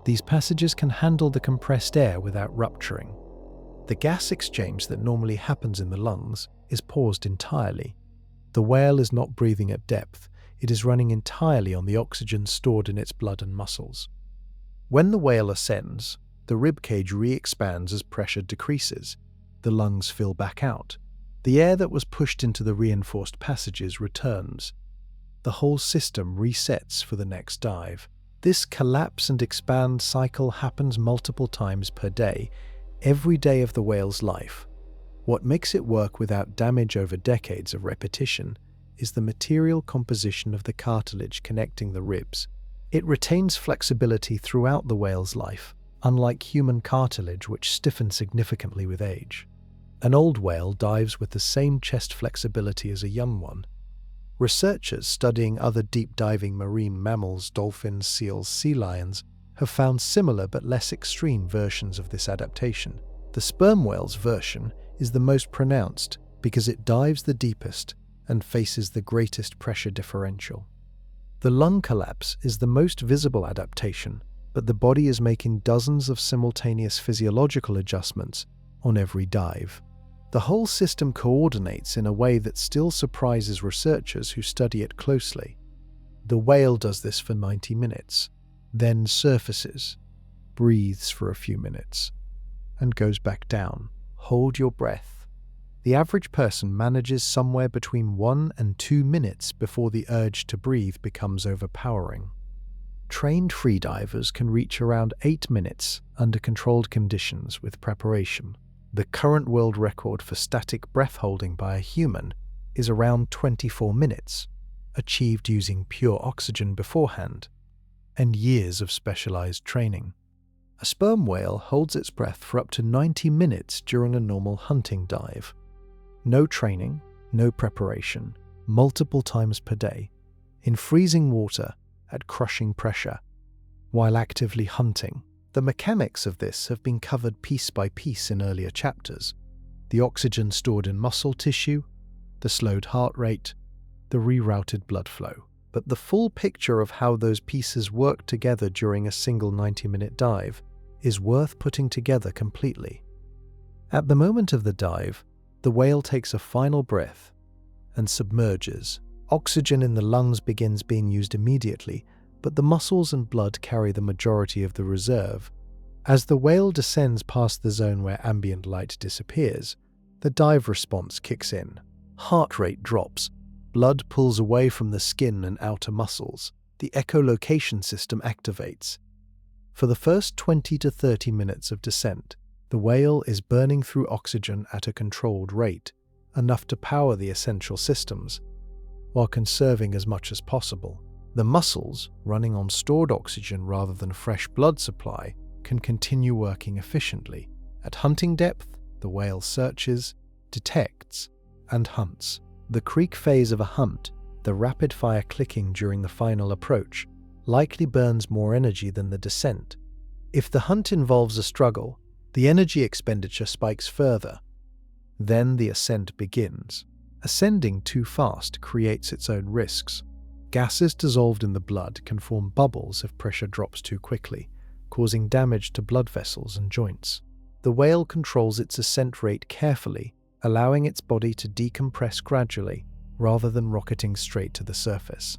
S1: These passages can handle the compressed air without rupturing. The gas exchange that normally happens in the lungs is paused entirely. The whale is not breathing at depth, it is running entirely on the oxygen stored in its blood and muscles. When the whale ascends, the ribcage re-expands as pressure decreases. The lungs fill back out. The air that was pushed into the reinforced passages returns. The whole system resets for the next dive. This collapse and expand cycle happens multiple times per day, every day of the whale's life. What makes it work without damage over decades of repetition is the material composition of the cartilage connecting the ribs. It retains flexibility throughout the whale's life, unlike human cartilage which stiffens significantly with age. An old whale dives with the same chest flexibility as a young one. Researchers studying other deep-diving marine mammals, dolphins, seals, sea lions, have found similar but less extreme versions of this adaptation. The sperm whale's version is the most pronounced because it dives the deepest and faces the greatest pressure differential. The lung collapse is the most visible adaptation, but the body is making dozens of simultaneous physiological adjustments on every dive. The whole system coordinates in a way that still surprises researchers who study it closely. The whale does this for 90 minutes. then surfaces, breathes for a few minutes, and goes back down. Hold your breath. The average person manages somewhere between 1 and 2 minutes before the urge to breathe becomes overpowering. Trained freedivers can reach around 8 minutes under controlled conditions with preparation. The current world record for static breath holding by a human is around 24 minutes, achieved using pure oxygen beforehand, and years of specialized training. A sperm whale holds its breath for up to 90 minutes during a normal hunting dive. No training, no preparation, multiple times per day, in freezing water at crushing pressure, while actively hunting. The mechanics of this have been covered piece by piece in earlier chapters. The oxygen stored in muscle tissue, the slowed heart rate, the rerouted blood flow. But the full picture of how those pieces work together during a single 90-minute dive is worth putting together completely. At the moment of the dive, the whale takes a final breath and submerges. Oxygen in the lungs begins being used immediately, but the muscles and blood carry the majority of the reserve. As the whale descends past the zone where ambient light disappears, the dive response kicks in. Heart rate drops, blood pulls away from the skin and outer muscles. The echolocation system activates. For the first 20 to 30 minutes of descent, the whale is burning through oxygen at a controlled rate, enough to power the essential systems, while conserving as much as possible. The muscles, running on stored oxygen rather than fresh blood supply, can continue working efficiently. At hunting depth, the whale searches, detects, and hunts. The creak phase of a hunt, the rapid-fire clicking during the final approach, likely burns more energy than the descent. If the hunt involves a struggle, the energy expenditure spikes further. Then the ascent begins. Ascending too fast creates its own risks. Gases dissolved in the blood can form bubbles if pressure drops too quickly, causing damage to blood vessels and joints. The whale controls its ascent rate carefully, allowing its body to decompress gradually, rather than rocketing straight to the surface.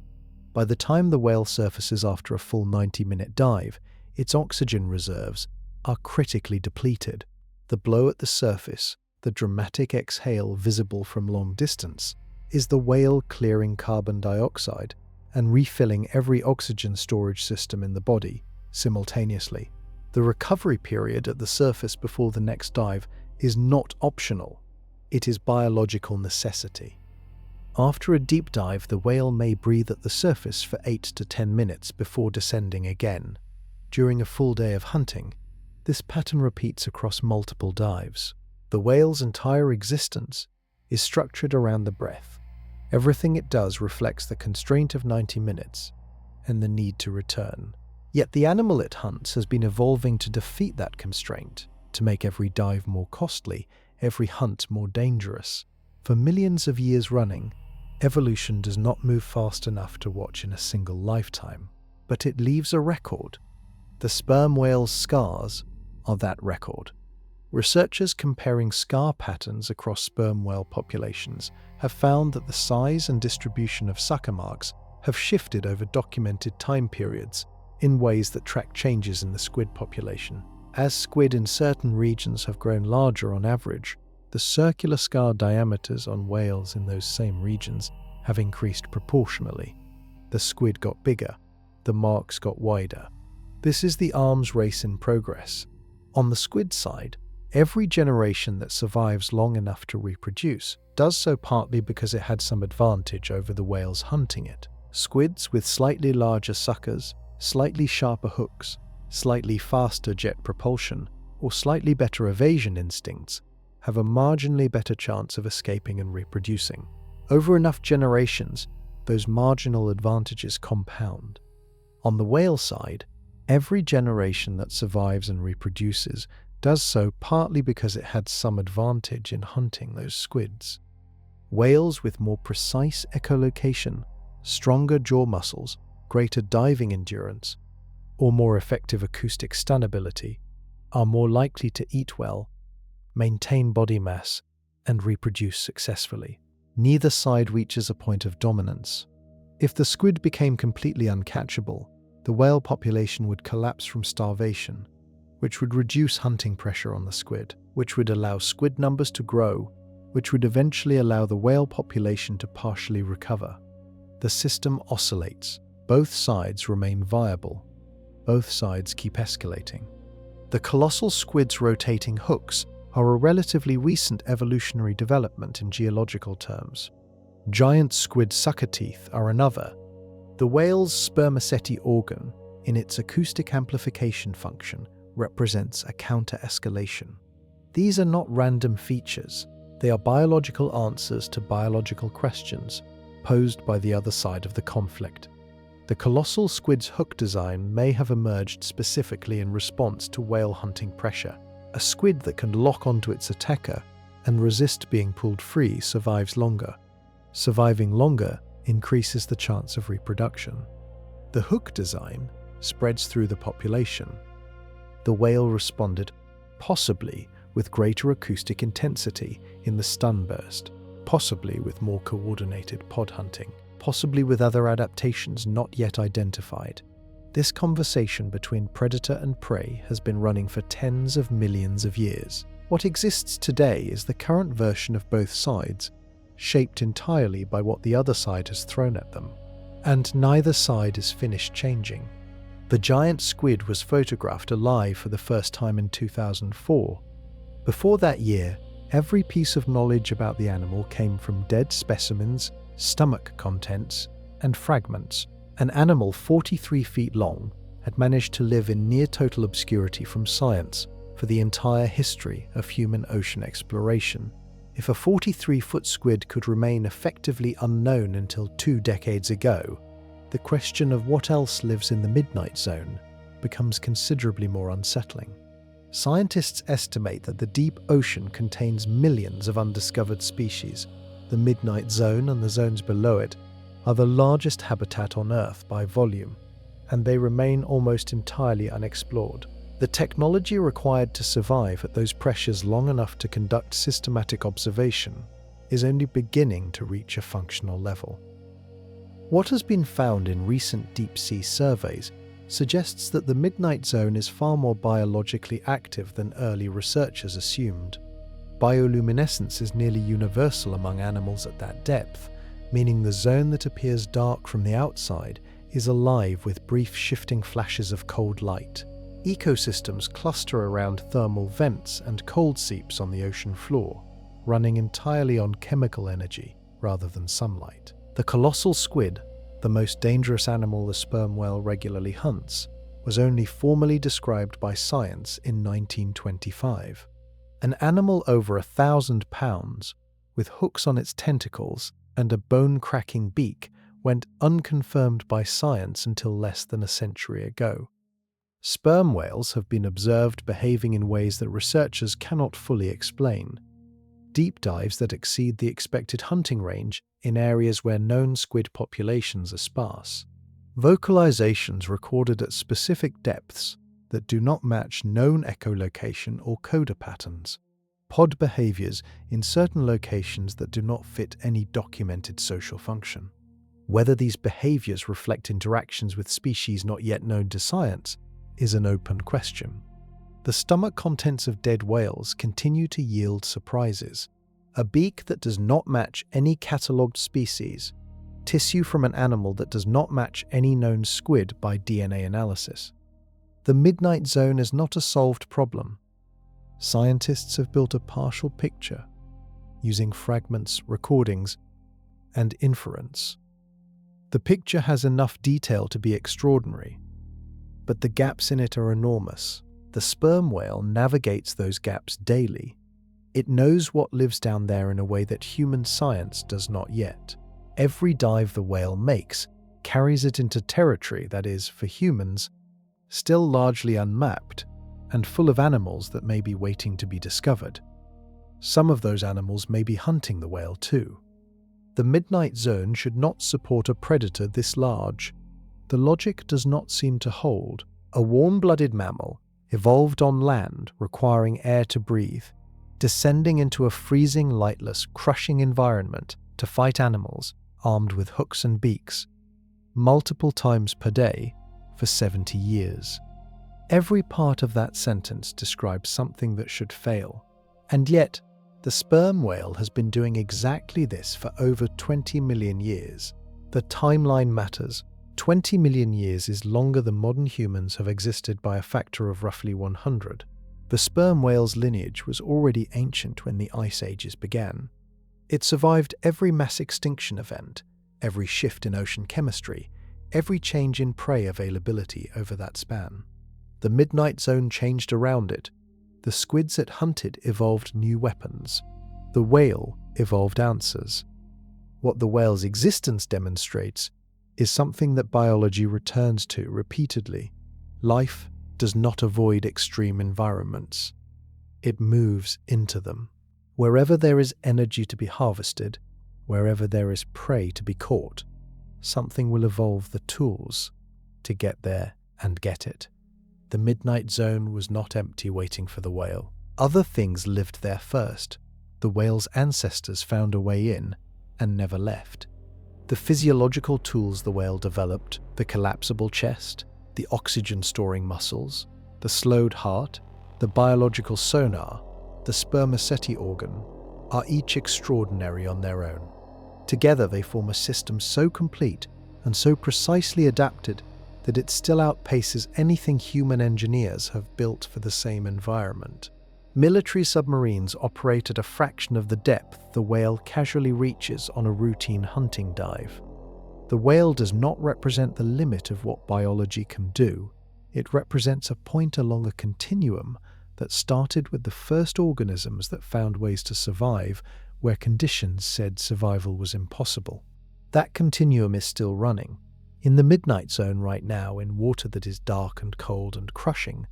S1: By the time the whale surfaces after a full 90-minute dive, its oxygen reserves are critically depleted. The blow at the surface, the dramatic exhale visible from long distance, is the whale clearing carbon dioxide and refilling every oxygen storage system in the body simultaneously. The recovery period at the surface before the next dive is not optional. It is biological necessity. After a deep dive, the whale may breathe at the surface for 8 to 10 minutes before descending again. During a full day of hunting, this pattern repeats across multiple dives. The whale's entire existence is structured around the breath. Everything it does reflects the constraint of 90 minutes and the need to return. Yet the animal it hunts has been evolving to defeat that constraint, to make every dive more costly, every hunt more dangerous. For millions of years running, evolution does not move fast enough to watch in a single lifetime, but it leaves a record. The sperm whale's scars are that record. Researchers comparing scar patterns across sperm whale populations have found that the size and distribution of sucker marks have shifted over documented time periods in ways that track changes in the squid population. As squid in certain regions have grown larger on average, the circular scar diameters on whales in those same regions have increased proportionally. The squid got bigger, the marks got wider. This is the arms race in progress. On the squid side, every generation that survives long enough to reproduce does so partly because it had some advantage over the whales hunting it. Squids with slightly larger suckers, slightly sharper hooks, slightly faster jet propulsion, or slightly better evasion instincts have a marginally better chance of escaping and reproducing. Over enough generations, those marginal advantages compound. On the whale side, every generation that survives and reproduces does so partly because it had some advantage in hunting those squids. Whales with more precise echolocation, stronger jaw muscles, greater diving endurance, or more effective acoustic stun ability are more likely to eat well, maintain body mass, and reproduce successfully. Neither side reaches a point of dominance. If the squid became completely uncatchable, the whale population would collapse from starvation, which would reduce hunting pressure on the squid, which would allow squid numbers to grow, which would eventually allow the whale population to partially recover. The system oscillates. Both sides remain viable. Both sides keep escalating. The colossal squid's rotating hooks are a relatively recent evolutionary development in geological terms. Giant squid sucker teeth are another. The whale's spermaceti organ, in its acoustic amplification function, represents a counter-escalation. These are not random features. They are biological answers to biological questions posed by the other side of the conflict. The colossal squid's hook design may have emerged specifically in response to whale hunting pressure. A squid that can lock onto its attacker and resist being pulled free survives longer. Surviving longer increases the chance of reproduction. The hook design spreads through the population. The whale responded, possibly with greater acoustic intensity in the stun burst, possibly with more coordinated pod hunting, possibly with other adaptations not yet identified. This conversation between predator and prey has been running for tens of millions of years. What exists today is the current version of both sides, shaped entirely by what the other side has thrown at them. And neither side is finished changing. The giant squid was photographed alive for the first time in 2004. Before that year, every piece of knowledge about the animal came from dead specimens, stomach contents, and fragments. An animal 43 feet long had managed to live in near-total obscurity from science for the entire history of human ocean exploration. If a 43-foot squid could remain effectively unknown until 2 decades ago, the question of what else lives in the midnight zone becomes considerably more unsettling. Scientists estimate that the deep ocean contains millions of undiscovered species. The midnight zone and the zones below it are the largest habitat on Earth by volume, and they remain almost entirely unexplored. The technology required to survive at those pressures long enough to conduct systematic observation is only beginning to reach a functional level. What has been found in recent deep-sea surveys suggests that the midnight zone is far more biologically active than early researchers assumed. Bioluminescence is nearly universal among animals at that depth, meaning the zone that appears dark from the outside is alive with brief shifting flashes of cold light. Ecosystems cluster around thermal vents and cold seeps on the ocean floor, running entirely on chemical energy rather than sunlight. The colossal squid, the most dangerous animal the sperm whale regularly hunts, was only formally described by science in 1925. An animal over 1,000 pounds, with hooks on its tentacles and a bone-cracking beak, went unconfirmed by science until less than a century ago. Sperm whales have been observed behaving in ways that researchers cannot fully explain. Deep dives that exceed the expected hunting range in areas where known squid populations are sparse. Vocalizations recorded at specific depths that do not match known echolocation or coda patterns. Pod behaviors in certain locations that do not fit any documented social function. Whether these behaviors reflect interactions with species not yet known to science is an open question. The stomach contents of dead whales continue to yield surprises. A beak that does not match any catalogued species, tissue from an animal that does not match any known squid by DNA analysis. The midnight zone is not a solved problem. Scientists have built a partial picture using fragments, recordings, and inference. The picture has enough detail to be extraordinary, but the gaps in it are enormous. The sperm whale navigates those gaps daily. It knows what lives down there in a way that human science does not yet. Every dive the whale makes carries it into territory that is, for humans, still largely unmapped and full of animals that may be waiting to be discovered. Some of those animals may be hunting the whale too. The midnight zone should not support a predator this large. The logic does not seem to hold. A warm-blooded mammal, evolved on land, requiring air to breathe, descending into a freezing, lightless, crushing environment to fight animals armed with hooks and beaks, multiple times per day, for 70 years. Every part of that sentence describes something that should fail. And yet, the sperm whale has been doing exactly this for over 20 million years. The timeline matters. 20 million years is longer than modern humans have existed by a factor of roughly 100. The sperm whale's lineage was already ancient when the ice ages began. It survived every mass extinction event, every shift in ocean chemistry, every change in prey availability over that span. The midnight zone changed around it. The squids it hunted evolved new weapons. The whale evolved answers. What the whale's existence demonstrates is something that biology returns to repeatedly. Life does not avoid extreme environments. It moves into them. Wherever there is energy to be harvested, wherever there is prey to be caught, something will evolve the tools to get there and get it. The midnight zone was not empty waiting for the whale. Other things lived there first. The whale's ancestors found a way in and never left. The physiological tools the whale developed, the collapsible chest, the oxygen-storing muscles, the slowed heart, the biological sonar, the spermaceti organ, are each extraordinary on their own. Together they form a system so complete and so precisely adapted that it still outpaces anything human engineers have built for the same environment. Military submarines operate at a fraction of the depth the whale casually reaches on a routine hunting dive. The whale does not represent the limit of what biology can do. It represents a point along a continuum that started with the first organisms that found ways to survive where conditions said survival was impossible. That continuum is still running. In the midnight zone right now, in water that is dark and cold and crushing,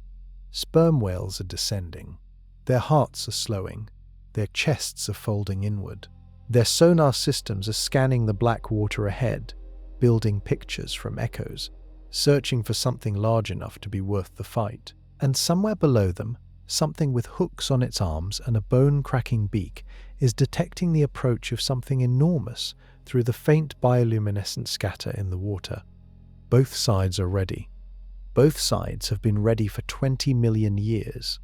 S1: sperm whales are descending. Their hearts are slowing. Their chests are folding inward. Their sonar systems are scanning the black water ahead, building pictures from echoes, searching for something large enough to be worth the fight. And somewhere below them, something with hooks on its arms and a bone-cracking beak is detecting the approach of something enormous through the faint bioluminescent scatter in the water. Both sides are ready. Both sides have been ready for 20 million years.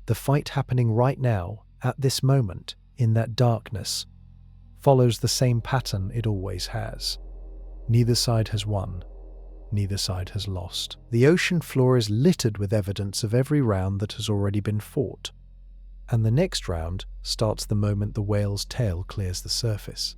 S1: The fight happening right now, at this moment, in that darkness, follows the same pattern it always has. Neither side has won. Neither side has lost. The ocean floor is littered with evidence of every round that has already been fought. And the next round starts the moment the whale's tail clears the surface.